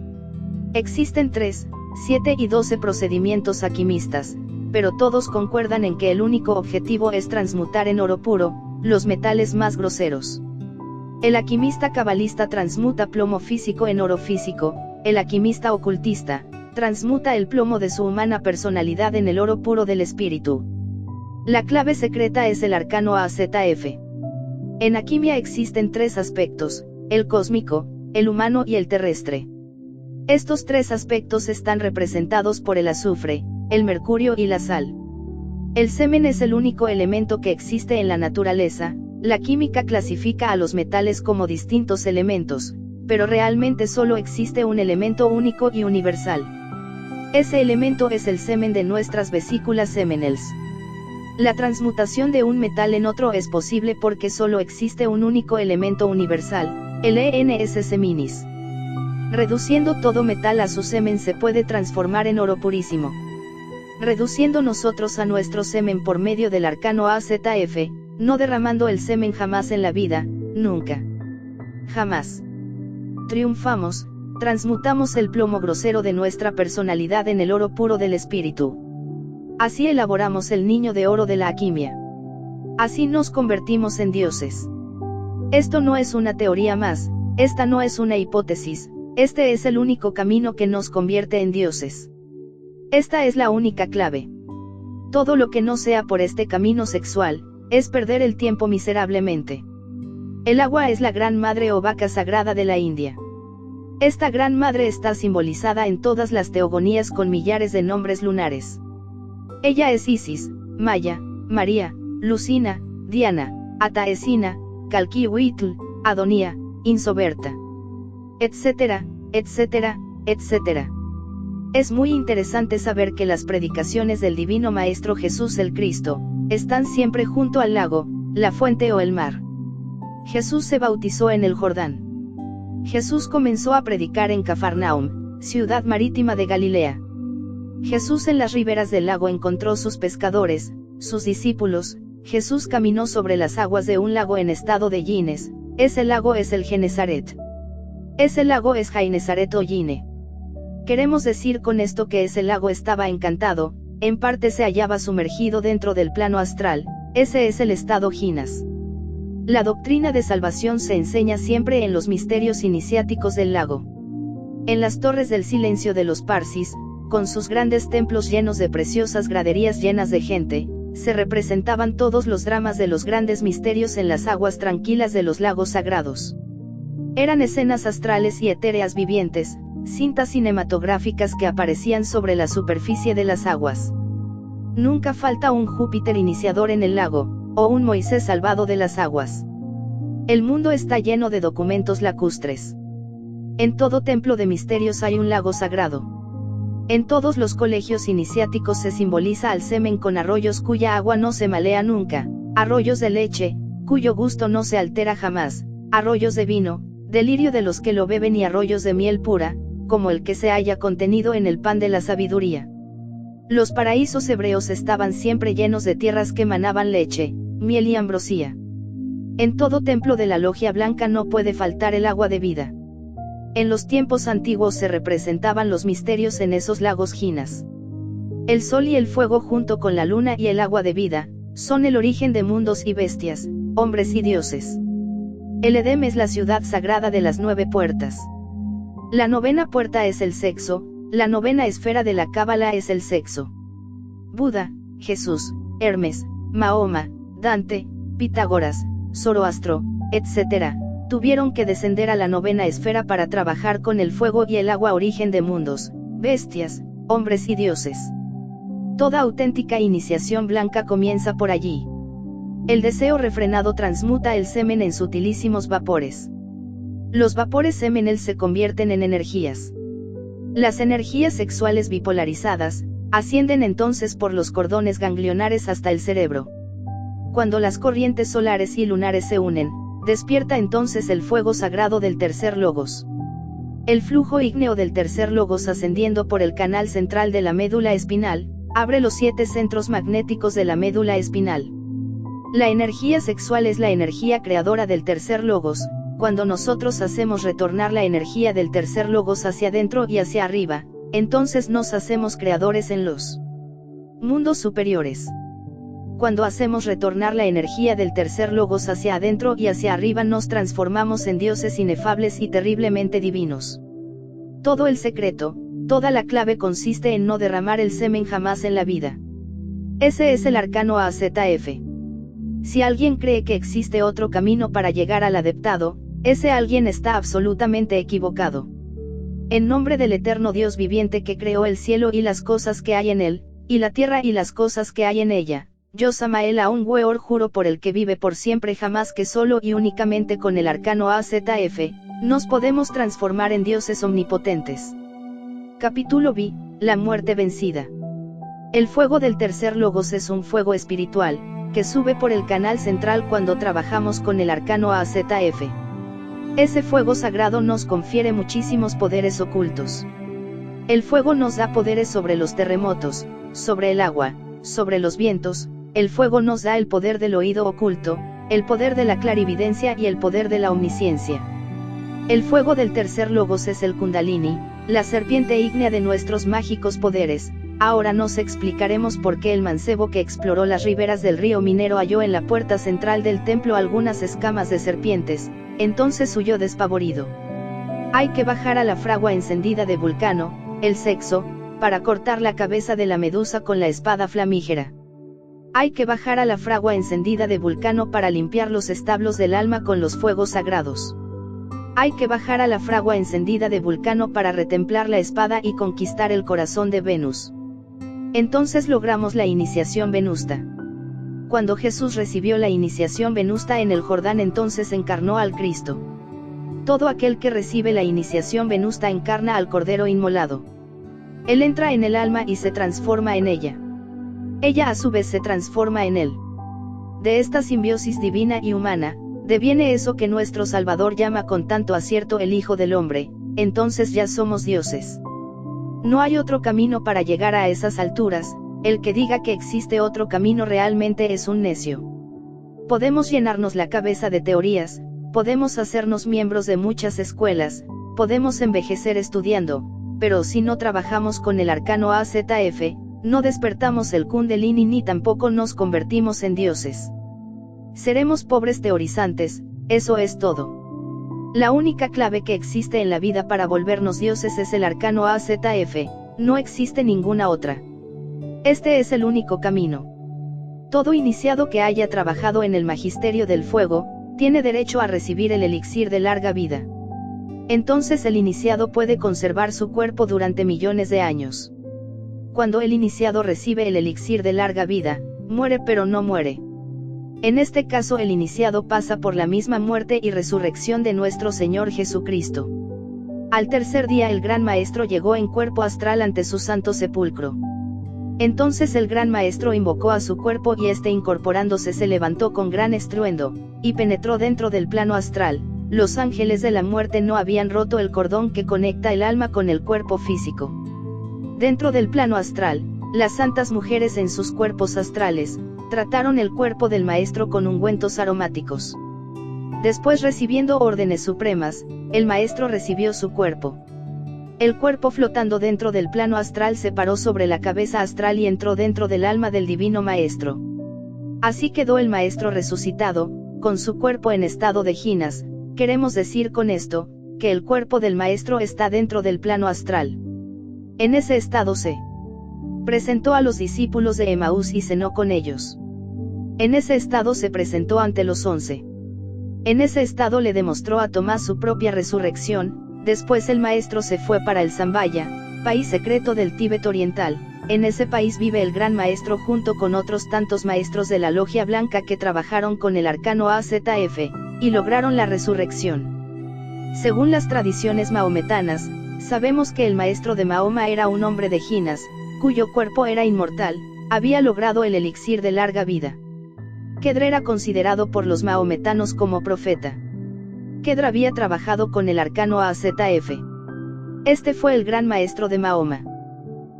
Existen 3, 7 y 12 procedimientos alquimistas, pero todos concuerdan en que el único objetivo es transmutar en oro puro, los metales más groseros. El alquimista cabalista transmuta plomo físico en oro físico, el alquimista ocultista, transmuta el plomo de su humana personalidad en el oro puro del espíritu. La clave secreta es el arcano AZF. En alquimia existen 3 aspectos, el cósmico, el humano y el terrestre. Estos 3 aspectos están representados por el azufre, el mercurio y la sal. El semen es el único elemento que existe en la naturaleza. La química clasifica a los metales como distintos elementos, pero realmente solo existe un elemento único y universal. Ese elemento es el semen de nuestras vesículas seminales. La transmutación de un metal en otro es posible porque solo existe un único elemento universal, el ENS seminis. Reduciendo todo metal a su semen se puede transformar en oro purísimo. Reduciendo nosotros a nuestro semen por medio del arcano AZF, no derramando el semen jamás en la vida, nunca. Jamás. Triunfamos, transmutamos el plomo grosero de nuestra personalidad en el oro puro del espíritu. Así elaboramos el niño de oro de la alquimia. Así nos convertimos en dioses. Esto no es una teoría más, esta no es una hipótesis, este es el único camino que nos convierte en dioses. Esta es la única clave. Todo lo que no sea por este camino sexual, es perder el tiempo miserablemente. El agua es la gran madre o vaca sagrada de la India. Esta gran madre está simbolizada en todas las teogonías con millares de nombres lunares. Ella es Isis, Maya, María, Lucina, Diana, Ataesina, Calquihuitl, Adonía, Insoberta, etcétera, etcétera, etcétera. Es muy interesante saber que las predicaciones del Divino Maestro Jesús el Cristo, están siempre junto al lago, la fuente o el mar. Jesús se bautizó en el Jordán. Jesús comenzó a predicar en Cafarnaum, ciudad marítima de Galilea. Jesús en las riberas del lago encontró sus pescadores, sus discípulos. Jesús caminó sobre las aguas de un lago en estado de Yines, ese lago es el Genesaret. Ese lago es Genesaret o Yine. Queremos decir con esto que ese lago estaba encantado, en parte se hallaba sumergido dentro del plano astral, ese es el estado Ginas. La doctrina de salvación se enseña siempre en los misterios iniciáticos del lago. En las torres del silencio de los Parsis, con sus grandes templos llenos de preciosas graderías llenas de gente, se representaban todos los dramas de los grandes misterios en las aguas tranquilas de los lagos sagrados. Eran escenas astrales y etéreas vivientes, cintas cinematográficas que aparecían sobre la superficie de las aguas. Nunca falta un Júpiter iniciador en el lago, o un Moisés salvado de las aguas. El mundo está lleno de documentos lacustres. En todo templo de misterios hay un lago sagrado. En todos los colegios iniciáticos se simboliza al semen con arroyos cuya agua no se malea nunca, arroyos de leche, cuyo gusto no se altera jamás, arroyos de vino, delirio de los que lo beben y arroyos de miel pura, como el que se halla contenido en el pan de la sabiduría. Los paraísos hebreos estaban siempre llenos de tierras que manaban leche, miel y ambrosía. En todo templo de la logia blanca no puede faltar el agua de vida. En los tiempos antiguos se representaban los misterios en esos lagos ginas. El sol y el fuego junto con la luna y el agua de vida, son el origen de mundos y bestias, hombres y dioses. El Edem es la ciudad sagrada de las 9 puertas. La 9ª puerta es el sexo, la 9ª esfera de la cábala es el sexo. Buda, Jesús, Hermes, Mahoma, Dante, Pitágoras, Zoroastro, etc., tuvieron que descender a la 9ª esfera para trabajar con el fuego y el agua, origen de mundos, bestias, hombres y dioses. Toda auténtica iniciación blanca comienza por allí. El deseo refrenado transmuta el semen en sutilísimos vapores. Los vapores semenel se convierten en energías. Las energías sexuales bipolarizadas, ascienden entonces por los cordones ganglionares hasta el cerebro. Cuando las corrientes solares y lunares se unen, despierta entonces el fuego sagrado del tercer logos. El flujo ígneo del tercer logos ascendiendo por el canal central de la médula espinal, abre los 7 centros magnéticos de la médula espinal. La energía sexual es la energía creadora del tercer logos. Cuando nosotros hacemos retornar la energía del tercer logos hacia adentro y hacia arriba, entonces nos hacemos creadores en los mundos superiores. Cuando hacemos retornar la energía del tercer logos hacia adentro y hacia arriba, nos transformamos en dioses inefables y terriblemente divinos. Todo el secreto, toda la clave consiste en no derramar el semen jamás en la vida. Ese es el arcano AZF. Si alguien cree que existe otro camino para llegar al adeptado, ese alguien está absolutamente equivocado. En nombre del eterno Dios viviente que creó el cielo y las cosas que hay en él, y la tierra y las cosas que hay en ella, yo Samael Aun Weor juro por el que vive por siempre jamás que solo y únicamente con el arcano AZF, nos podemos transformar en dioses omnipotentes. Capítulo B, la muerte vencida. El fuego del tercer logos es un fuego espiritual, que sube por el canal central cuando trabajamos con el arcano AZF. Ese fuego sagrado nos confiere muchísimos poderes ocultos. El fuego nos da poderes sobre los terremotos, sobre el agua, sobre los vientos. El fuego nos da el poder del oído oculto, el poder de la clarividencia y el poder de la omnisciencia. El fuego del tercer logos es el Kundalini, la serpiente ígnea de nuestros mágicos poderes. Ahora nos explicaremos por qué el mancebo que exploró las riberas del río Minero halló en la puerta central del templo algunas escamas de serpientes, entonces huyó despavorido. Hay que bajar a la fragua encendida de Vulcano, el sexo, para cortar la cabeza de la medusa con la espada flamígera. Hay que bajar a la fragua encendida de Vulcano para limpiar los establos del alma con los fuegos sagrados. Hay que bajar a la fragua encendida de Vulcano para retemplar la espada y conquistar el corazón de Venus. Entonces logramos la iniciación venusta. Cuando Jesús recibió la iniciación venusta en el Jordán, entonces encarnó al Cristo. Todo aquel que recibe la iniciación venusta encarna al Cordero inmolado. Él entra en el alma y se transforma en ella. Ella a su vez se transforma en él. De esta simbiosis divina y humana, deviene eso que nuestro Salvador llama con tanto acierto el Hijo del Hombre, entonces ya somos dioses. No hay otro camino para llegar a esas alturas, el que diga que existe otro camino realmente es un necio. Podemos llenarnos la cabeza de teorías, podemos hacernos miembros de muchas escuelas, podemos envejecer estudiando, pero si no trabajamos con el arcano AZF, no despertamos el Kundalini ni tampoco nos convertimos en dioses. Seremos pobres teorizantes, eso es todo. La única clave que existe en la vida para volvernos dioses es el arcano AZF, no existe ninguna otra. Este es el único camino. Todo iniciado que haya trabajado en el magisterio del fuego, tiene derecho a recibir el elixir de larga vida. Entonces el iniciado puede conservar su cuerpo durante millones de años. Cuando el iniciado recibe el elixir de larga vida, muere pero no muere. En este caso el iniciado pasa por la misma muerte y resurrección de nuestro Señor Jesucristo. Al tercer día el Gran Maestro llegó en cuerpo astral ante su santo sepulcro. Entonces el Gran Maestro invocó a su cuerpo y este incorporándose se levantó con gran estruendo, y penetró dentro del plano astral. Los ángeles de la muerte no habían roto el cordón que conecta el alma con el cuerpo físico. Dentro del plano astral, las santas mujeres en sus cuerpos astrales, trataron el cuerpo del Maestro con ungüentos aromáticos. Después, recibiendo órdenes supremas, el Maestro recibió su cuerpo. El cuerpo flotando dentro del plano astral se paró sobre la cabeza astral y entró dentro del alma del Divino Maestro. Así quedó el Maestro resucitado, con su cuerpo en estado de jinas. Queremos decir con esto, que el cuerpo del Maestro está dentro del plano astral. En ese estado se presentó a los discípulos de Emaús y cenó con ellos. En ese estado se presentó ante los 11. En ese estado le demostró a Tomás su propia resurrección. Después el Maestro se fue para el Zambaya, país secreto del Tíbet oriental. En ese país vive el Gran Maestro junto con otros tantos maestros de la Logia Blanca que trabajaron con el arcano AZF, y lograron la resurrección. Según las tradiciones mahometanas, sabemos que el maestro de Mahoma era un hombre de jinas, cuyo cuerpo era inmortal, había logrado el elixir de larga vida. Khedr era considerado por los mahometanos como profeta. Khedr había trabajado con el arcano AZF. Este fue el gran maestro de Mahoma.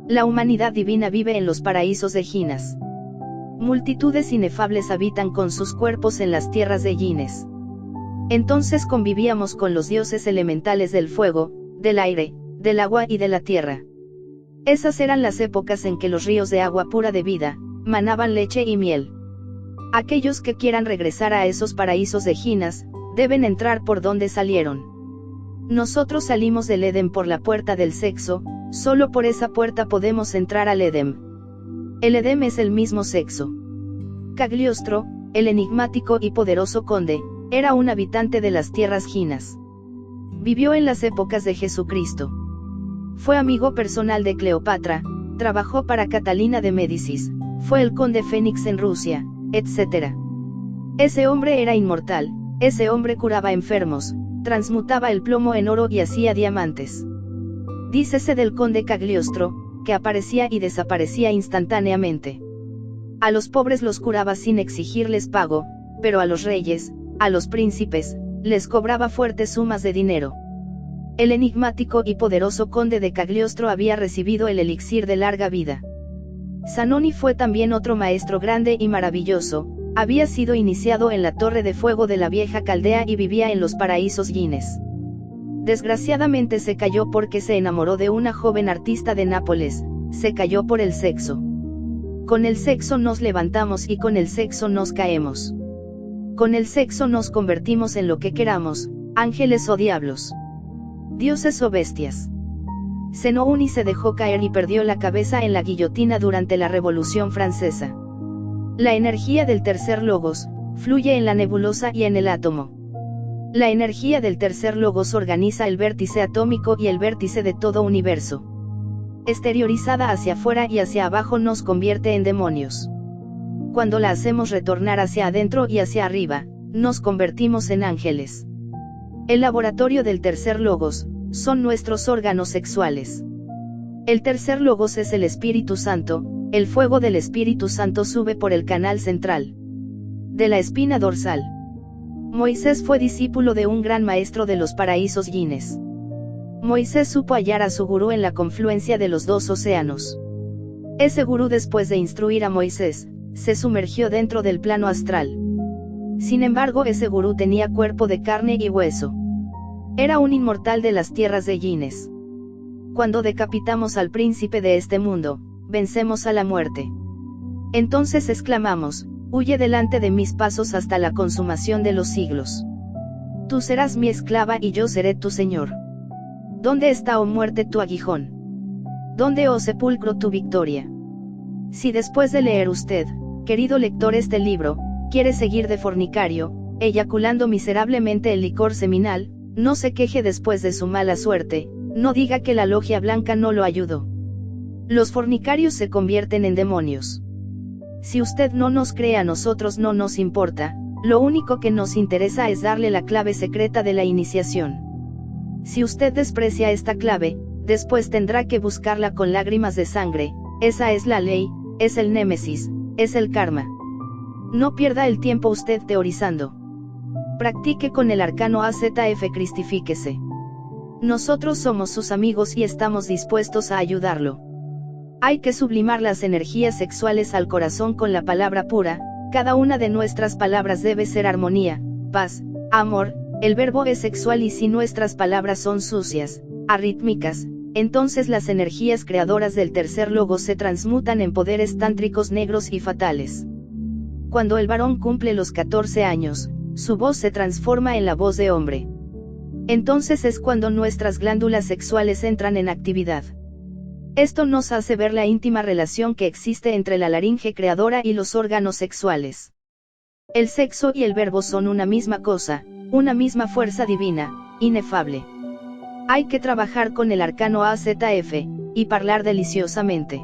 La humanidad divina vive en los paraísos de jinas. Multitudes inefables habitan con sus cuerpos en las tierras de Yines. Entonces convivíamos con los dioses elementales del fuego, del aire, del agua y de la tierra. Esas eran las épocas en que los ríos de agua pura de vida, manaban leche y miel. Aquellos que quieran regresar a esos paraísos de jinas, deben entrar por donde salieron. Nosotros salimos del Edén por la puerta del sexo, solo por esa puerta podemos entrar al Edén. El Edén es el mismo sexo. Cagliostro, el enigmático y poderoso conde, era un habitante de las tierras jinas. Vivió en las épocas de Jesucristo. Fue amigo personal de Cleopatra, trabajó para Catalina de Médicis, fue el conde Fénix en Rusia, etc. Ese hombre era inmortal, ese hombre curaba enfermos, transmutaba el plomo en oro y hacía diamantes. Dícese del conde Cagliostro, que aparecía y desaparecía instantáneamente. A los pobres los curaba sin exigirles pago, pero a los reyes, a los príncipes, les cobraba fuertes sumas de dinero. El enigmático y poderoso conde de Cagliostro había recibido el elixir de larga vida. Zanoni fue también otro maestro grande y maravilloso, había sido iniciado en la Torre de Fuego de la vieja Caldea y vivía en los paraísos Yines. Desgraciadamente se cayó porque se enamoró de una joven artista de Nápoles, se cayó por el sexo. Con el sexo nos levantamos y con el sexo nos caemos. Con el sexo nos convertimos en lo que queramos, ángeles o diablos. Dioses o bestias. Zenouni se dejó caer y perdió la cabeza en la guillotina durante la Revolución Francesa. La energía del tercer logos, fluye en la nebulosa y en el átomo. La energía del tercer logos organiza el vértice atómico y el vértice de todo universo. Exteriorizada hacia afuera y hacia abajo nos convierte en demonios. Cuando la hacemos retornar hacia adentro y hacia arriba, nos convertimos en ángeles. El laboratorio del tercer logos, son nuestros órganos sexuales. El tercer logos es el Espíritu Santo, el fuego del Espíritu Santo sube por el canal central de la espina dorsal. Moisés fue discípulo de un gran maestro de los paraísos Yines. Moisés supo hallar a su gurú en la confluencia de los dos océanos. Ese gurú, después de instruir a Moisés, se sumergió dentro del plano astral. Sin embargo, ese gurú tenía cuerpo de carne y hueso. Era un inmortal de las tierras de Yines. Cuando decapitamos al príncipe de este mundo, vencemos a la muerte. Entonces exclamamos: huye delante de mis pasos hasta la consumación de los siglos. Tú serás mi esclava y yo seré tu señor. ¿Dónde está, oh muerte, tu aguijón? ¿Dónde, oh sepulcro, tu victoria? Si después de leer usted, querido lector, este libro, quiere seguir de fornicario, eyaculando miserablemente el licor seminal, no se queje después de su mala suerte, no diga que la Logia Blanca no lo ayudó. Los fornicarios se convierten en demonios. Si usted no nos cree, a nosotros no nos importa, lo único que nos interesa es darle la clave secreta de la iniciación. Si usted desprecia esta clave, después tendrá que buscarla con lágrimas de sangre. Esa es la ley, es el némesis, es el karma. No pierda el tiempo usted teorizando. Practique con el arcano AZF, cristifíquese. Nosotros somos sus amigos y estamos dispuestos a ayudarlo. Hay que sublimar las energías sexuales al corazón con la palabra pura. Cada una de nuestras palabras debe ser armonía, paz, amor. El verbo es sexual, y si nuestras palabras son sucias, arrítmicas, entonces las energías creadoras del tercer logo se transmutan en poderes tántricos negros y fatales. Cuando el varón cumple los 14 años, su voz se transforma en la voz de hombre. Entonces es cuando nuestras glándulas sexuales entran en actividad. Esto nos hace ver la íntima relación que existe entre la laringe creadora y los órganos sexuales. El sexo y el verbo son una misma cosa, una misma fuerza divina, inefable. Hay que trabajar con el arcano AZF, y hablar deliciosamente.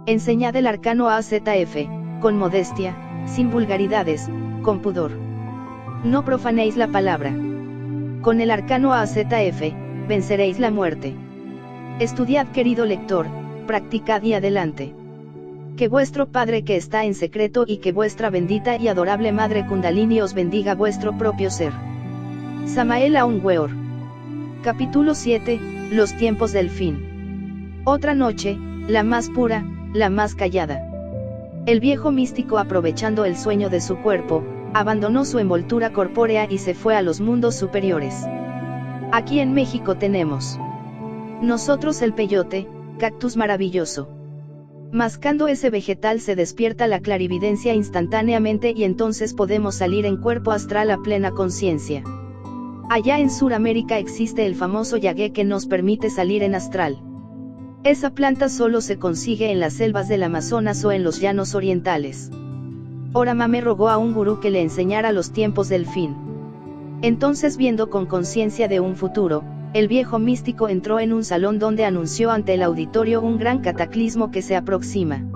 Enseñad el arcano AZF, con modestia, sin vulgaridades, con pudor. No profanéis la palabra. Con el arcano AZF, venceréis la muerte. Estudiad, querido lector, practicad y adelante. Que vuestro Padre que está en secreto y que vuestra bendita y adorable Madre Kundalini os bendiga vuestro propio ser. Samael Aun Weor. Capítulo 7, Los tiempos del fin. Otra noche, la más pura, la más callada. El viejo místico, aprovechando el sueño de su cuerpo, abandonó su envoltura corpórea y se fue a los mundos superiores. Aquí en México tenemos nosotros el peyote, cactus maravilloso. Mascando ese vegetal se despierta la clarividencia instantáneamente y entonces podemos salir en cuerpo astral a plena conciencia. Allá en Suramérica existe el famoso yagué que nos permite salir en astral. Esa planta solo se consigue en las selvas del Amazonas o en los llanos orientales. Oramame rogó a un gurú que le enseñara los tiempos del fin. Entonces, viendo con conciencia de un futuro, el viejo místico entró en un salón donde anunció ante el auditorio un gran cataclismo que se aproxima.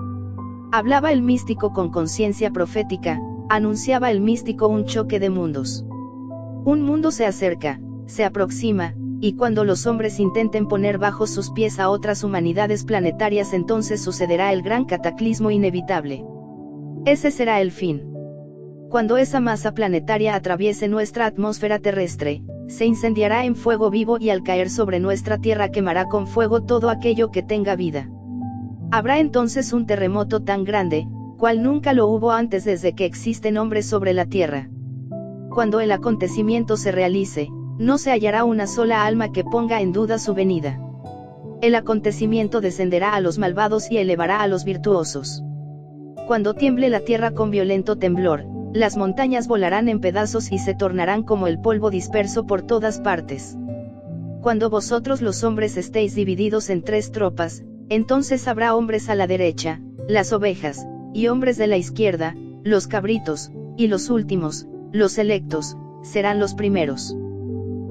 Hablaba el místico con conciencia profética, anunciaba el místico un choque de mundos. Un mundo se acerca, se aproxima, y cuando los hombres intenten poner bajo sus pies a otras humanidades planetarias, entonces sucederá el gran cataclismo inevitable. Ese será el fin. Cuando esa masa planetaria atraviese nuestra atmósfera terrestre, se incendiará en fuego vivo y al caer sobre nuestra tierra quemará con fuego todo aquello que tenga vida. Habrá entonces un terremoto tan grande, cual nunca lo hubo antes desde que existen hombres sobre la tierra. Cuando el acontecimiento se realice, no se hallará una sola alma que ponga en duda su venida. El acontecimiento descenderá a los malvados y elevará a los virtuosos. Cuando tiemble la tierra con violento temblor, las montañas volarán en pedazos y se tornarán como el polvo disperso por todas partes. Cuando vosotros los hombres estéis divididos en 3 tropas, entonces habrá hombres a la derecha, las ovejas, y hombres de la izquierda, los cabritos, y los últimos, los electos, serán los primeros.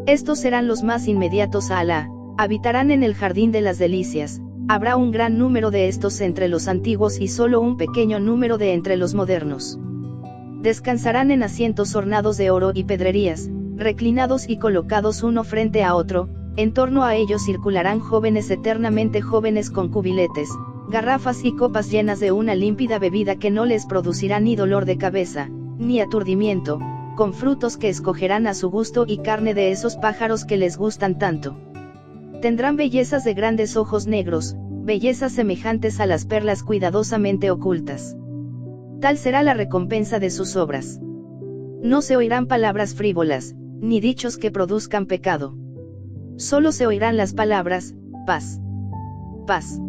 Estos serán los más inmediatos a Alá, habitarán en el jardín de las delicias. Habrá un gran número de estos entre los antiguos y solo un pequeño número de entre los modernos. Descansarán en asientos ornados de oro y pedrerías, reclinados y colocados uno frente a otro. En torno a ellos circularán jóvenes eternamente jóvenes con cubiletes, garrafas y copas llenas de una límpida bebida que no les producirá ni dolor de cabeza, ni aturdimiento, con frutos que escogerán a su gusto y carne de esos pájaros que les gustan tanto. Tendrán bellezas de grandes ojos negros, bellezas semejantes a las perlas cuidadosamente ocultas. Tal será la recompensa de sus obras. No se oirán palabras frívolas, ni dichos que produzcan pecado. Solo se oirán las palabras, paz. Paz.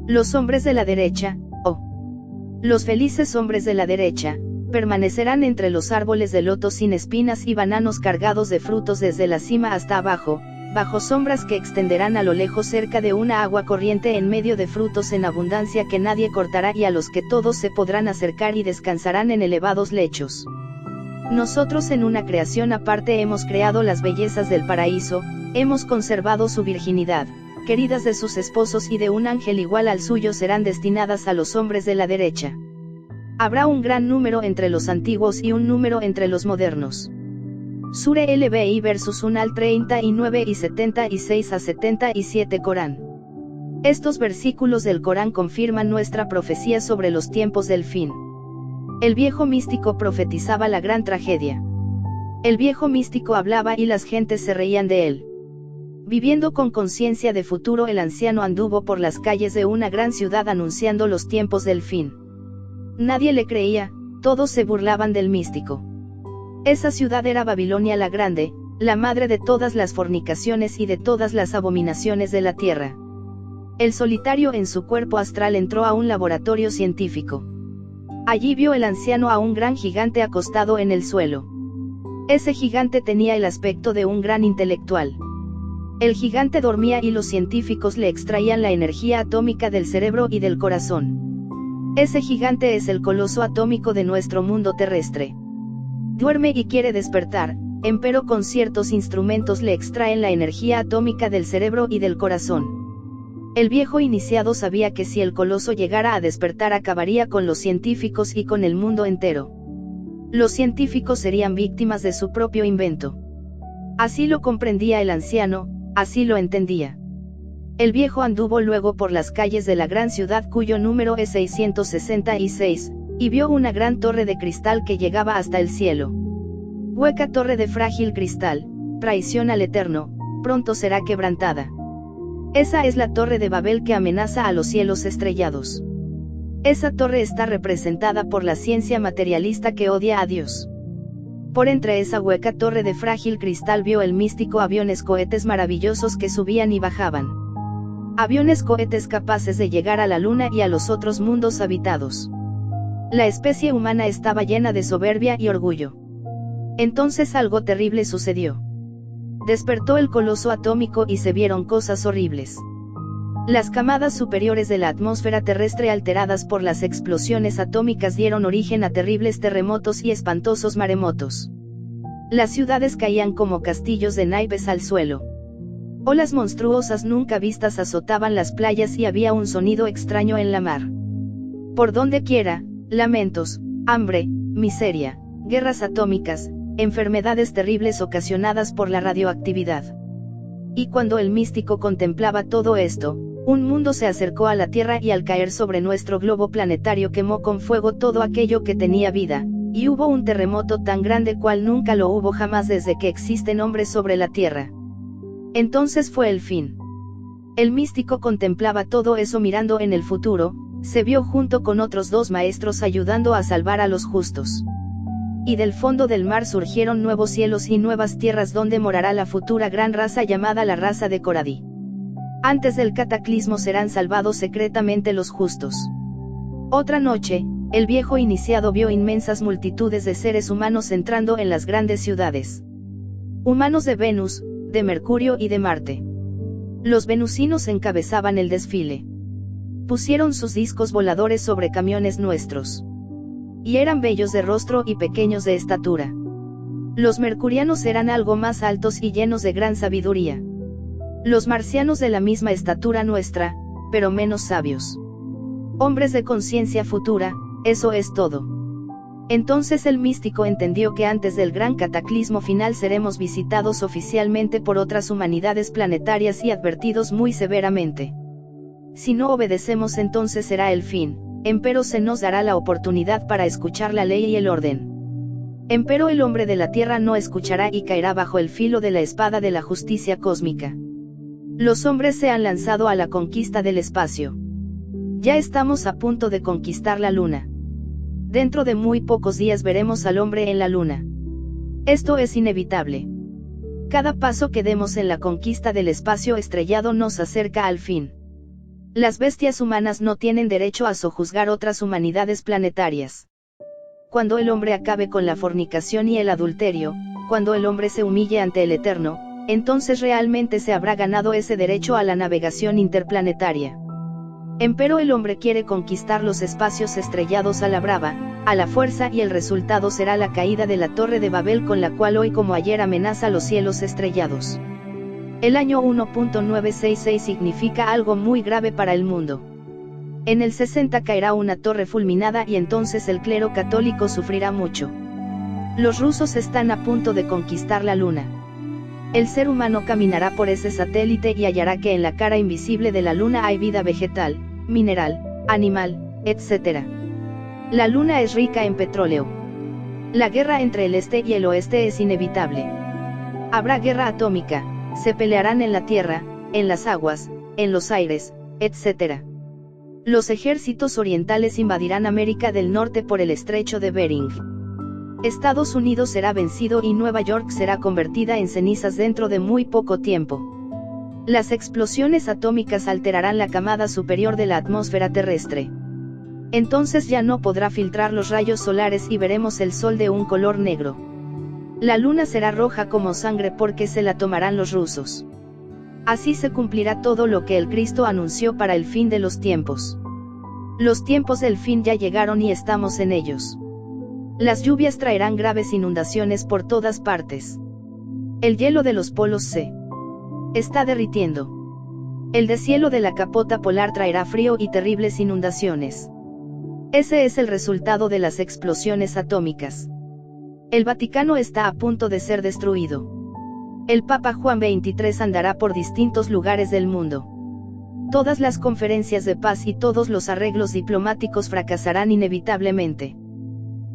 Los hombres de la derecha, los felices hombres de la derecha, permanecerán entre los árboles de loto sin espinas y bananos cargados de frutos desde la cima hasta abajo, bajo sombras que extenderán a lo lejos cerca de una agua corriente en medio de frutos en abundancia que nadie cortará y a los que todos se podrán acercar y descansarán en elevados lechos. Nosotros en una creación aparte hemos creado las bellezas del paraíso, hemos conservado su virginidad, queridas de sus esposos y de un ángel igual al suyo serán destinadas a los hombres de la derecha. Habrá un gran número entre los antiguos y un número entre los modernos. Sure LBI versus Unal 39 y 76 a 77 Corán. Estos versículos del Corán confirman nuestra profecía sobre los tiempos del fin. El viejo místico profetizaba la gran tragedia. El viejo místico hablaba y las gentes se reían de él. Viviendo con conciencia de futuro, el anciano anduvo por las calles de una gran ciudad anunciando los tiempos del fin. Nadie le creía, todos se burlaban del místico. Esa ciudad era Babilonia la Grande, la madre de todas las fornicaciones y de todas las abominaciones de la tierra. El solitario en su cuerpo astral entró a un laboratorio científico. Allí vio el anciano a un gran gigante acostado en el suelo. Ese gigante tenía el aspecto de un gran intelectual. El gigante dormía y los científicos le extraían la energía atómica del cerebro y del corazón. Ese gigante es el coloso atómico de nuestro mundo terrestre. Duerme y quiere despertar, empero con ciertos instrumentos le extraen la energía atómica del cerebro y del corazón. El viejo iniciado sabía que si el coloso llegara a despertar acabaría con los científicos y con el mundo entero. Los científicos serían víctimas de su propio invento. Así lo comprendía el anciano, así lo entendía. El viejo anduvo luego por las calles de la gran ciudad cuyo número es 666, y vio una gran torre de cristal que llegaba hasta el cielo. Hueca torre de frágil cristal, traición al Eterno, pronto será quebrantada. Esa es la torre de Babel que amenaza a los cielos estrellados. Esa torre está representada por la ciencia materialista que odia a Dios. Por entre esa hueca torre de frágil cristal vio el místico aviones cohetes maravillosos que subían y bajaban. Aviones cohetes capaces de llegar a la luna y a los otros mundos habitados. La especie humana estaba llena de soberbia y orgullo. Entonces algo terrible sucedió. Despertó el coloso atómico y se vieron cosas horribles. Las camadas superiores de la atmósfera terrestre alteradas por las explosiones atómicas dieron origen a terribles terremotos y espantosos maremotos. Las ciudades caían como castillos de naipes al suelo. Olas monstruosas nunca vistas azotaban las playas y había un sonido extraño en la mar. Por donde quiera, lamentos, hambre, miseria, guerras atómicas, enfermedades terribles ocasionadas por la radioactividad. Y cuando el místico contemplaba todo esto, un mundo se acercó a la Tierra y al caer sobre nuestro globo planetario quemó con fuego todo aquello que tenía vida, y hubo un terremoto tan grande cual nunca lo hubo jamás desde que existen hombres sobre la Tierra. Entonces fue el fin. El místico contemplaba todo eso mirando en el futuro, se vio junto con otros dos maestros ayudando a salvar a los justos. Y del fondo del mar surgieron nuevos cielos y nuevas tierras donde morará la futura gran raza llamada la raza de Coradí. Antes del cataclismo serán salvados secretamente los justos. Otra noche, el viejo iniciado vio inmensas multitudes de seres humanos entrando en las grandes ciudades. Humanos de Venus, de Mercurio y de Marte. Los venusinos encabezaban el desfile. Pusieron sus discos voladores sobre camiones nuestros. Y eran bellos de rostro y pequeños de estatura. Los mercurianos eran algo más altos y llenos de gran sabiduría. Los marcianos de la misma estatura nuestra, pero menos sabios. Hombres de conciencia futura, eso es todo. Entonces el místico entendió que antes del gran cataclismo final seremos visitados oficialmente por otras humanidades planetarias y advertidos muy severamente. Si no obedecemos entonces será el fin. Empero se nos dará la oportunidad para escuchar la ley y el orden. Empero el hombre de la tierra no escuchará y caerá bajo el filo de la espada de la justicia cósmica. Los hombres se han lanzado a la conquista del espacio. Ya estamos a punto de conquistar la luna. Dentro de muy pocos días veremos al hombre en la luna. Esto es inevitable. Cada paso que demos en la conquista del espacio estrellado nos acerca al fin. Las bestias humanas no tienen derecho a sojuzgar otras humanidades planetarias. Cuando el hombre acabe con la fornicación y el adulterio, cuando el hombre se humille ante el Eterno, entonces realmente se habrá ganado ese derecho a la navegación interplanetaria. Empero el hombre quiere conquistar los espacios estrellados a la brava, a la fuerza y el resultado será la caída de la Torre de Babel con la cual hoy como ayer amenaza los cielos estrellados. El año 1.966 significa algo muy grave para el mundo. En el 60 caerá una torre fulminada y entonces el clero católico sufrirá mucho. Los rusos están a punto de conquistar la luna. El ser humano caminará por ese satélite y hallará que en la cara invisible de la luna hay vida vegetal, mineral, animal, etc. La luna es rica en petróleo. La guerra entre el este y el oeste es inevitable. Habrá guerra atómica, se pelearán en la tierra, en las aguas, en los aires, etc. Los ejércitos orientales invadirán América del Norte por el estrecho de Bering. Estados Unidos será vencido y Nueva York será convertida en cenizas dentro de muy poco tiempo. Las explosiones atómicas alterarán la camada superior de la atmósfera terrestre. Entonces ya no podrá filtrar los rayos solares y veremos el sol de un color negro. La luna será roja como sangre porque se la tomarán los rusos. Así se cumplirá todo lo que el Cristo anunció para el fin de los tiempos. Los tiempos del fin ya llegaron y estamos en ellos. Las lluvias traerán graves inundaciones por todas partes. El hielo de los polos se está derritiendo. El deshielo de la capota polar traerá frío y terribles inundaciones. Ese es el resultado de las explosiones atómicas. El Vaticano está a punto de ser destruido. El Papa Juan XXIII andará por distintos lugares del mundo. Todas las conferencias de paz y todos los arreglos diplomáticos fracasarán inevitablemente.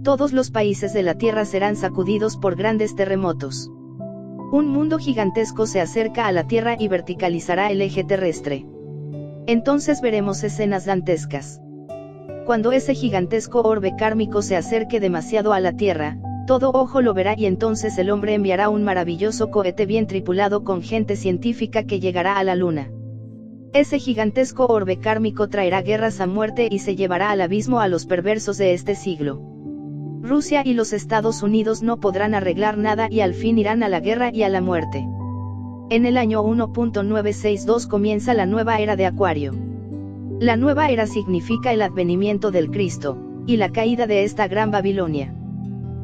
Todos los países de la Tierra serán sacudidos por grandes terremotos. Un mundo gigantesco se acerca a la Tierra y verticalizará el eje terrestre. Entonces veremos escenas dantescas. Cuando ese gigantesco orbe kármico se acerque demasiado a la Tierra, todo ojo lo verá y entonces el hombre enviará un maravilloso cohete bien tripulado con gente científica que llegará a la Luna. Ese gigantesco orbe kármico traerá guerras a muerte y se llevará al abismo a los perversos de este siglo. Rusia y los Estados Unidos no podrán arreglar nada y al fin irán a la guerra y a la muerte. En el año 1962 comienza la nueva era de Acuario. La nueva era significa el advenimiento del Cristo, y la caída de esta gran Babilonia.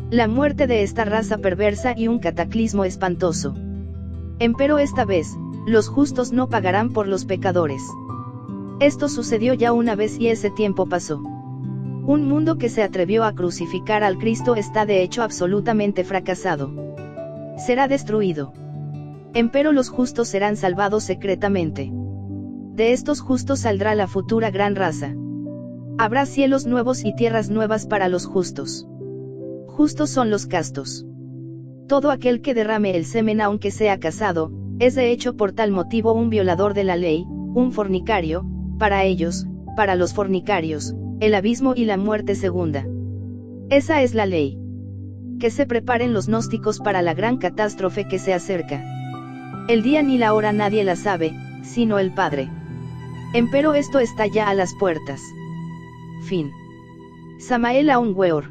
La muerte de esta raza perversa y un cataclismo espantoso. Empero esta vez, los justos no pagarán por los pecadores. Esto sucedió ya una vez y ese tiempo pasó. Un mundo que se atrevió a crucificar al Cristo está de hecho absolutamente fracasado. Será destruido. Empero los justos serán salvados secretamente. De estos justos saldrá la futura gran raza. Habrá cielos nuevos y tierras nuevas para los justos. Justos son los castos. Todo aquel que derrame el semen aunque sea casado, es de hecho por tal motivo un violador de la ley, un fornicario, para ellos, para los fornicarios, el abismo y la muerte segunda. Esa es la ley. Que se preparen los gnósticos para la gran catástrofe que se acerca. El día ni la hora nadie la sabe, sino el Padre. Empero esto está ya a las puertas. Fin. Samael Aun Weor.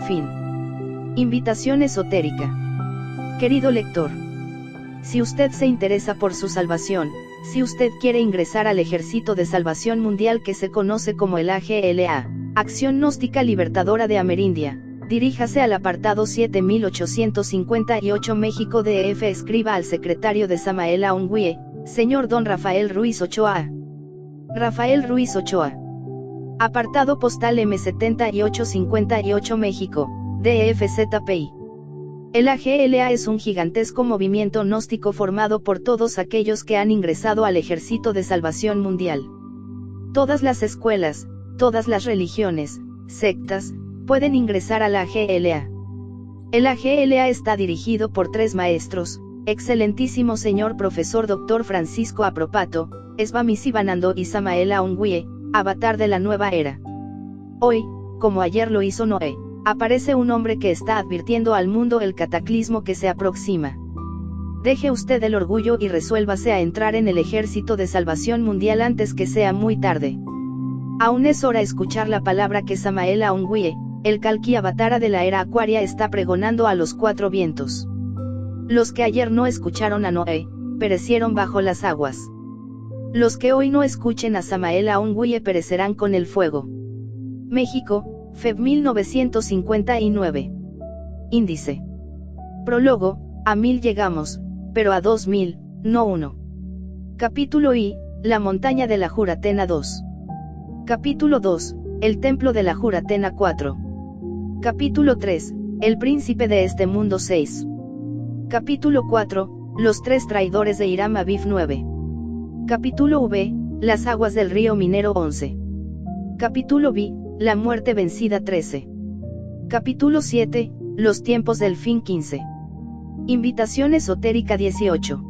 Fin. Invitación esotérica. Querido lector, si usted se interesa por su salvación, si usted quiere ingresar al Ejército de Salvación Mundial que se conoce como el AGLA, Acción Gnóstica Libertadora de Amerindia, diríjase al apartado 7858 México DF. Escriba al secretario de Samael Aun Weor, señor Don Rafael Ruiz Ochoa. Rafael Ruiz Ochoa. Apartado postal M7858 México, DFZPI. El AGLA es un gigantesco movimiento gnóstico formado por todos aquellos que han ingresado al Ejército de Salvación Mundial. Todas las escuelas, todas las religiones, sectas, pueden ingresar al AGLA. El AGLA está dirigido por 3 maestros, excelentísimo señor profesor Dr. Francisco Apropato, Swami Sivanando y Samael Aun Weor, avatar de la nueva era. Hoy, como ayer lo hizo Noé, aparece un hombre que está advirtiendo al mundo el cataclismo que se aproxima. Deje usted el orgullo y resuélvase a entrar en el Ejército de Salvación Mundial antes que sea muy tarde. Aún es hora escuchar la palabra que Samael Aun Weor, el Kalki Avatara de la era acuaria, está pregonando a los 4 vientos. Los que ayer no escucharon a Noé, perecieron bajo las aguas. Los que hoy no escuchen a Samael Aun Weor perecerán con el fuego. México, Feb 1959. Índice. Prólogo: a 1000 llegamos, pero a 2000, no 1. Capítulo I, la montaña de la Juratena 2. Capítulo 2, el templo de la Juratena 4. Capítulo 3, el príncipe de este mundo 6. Capítulo 4, los 3 traidores de Hiram Abiv 9. Capítulo V, las aguas del río Minero 11. Capítulo V, la muerte vencida 13. Capítulo 7, los tiempos del fin 15. Invitación esotérica 18.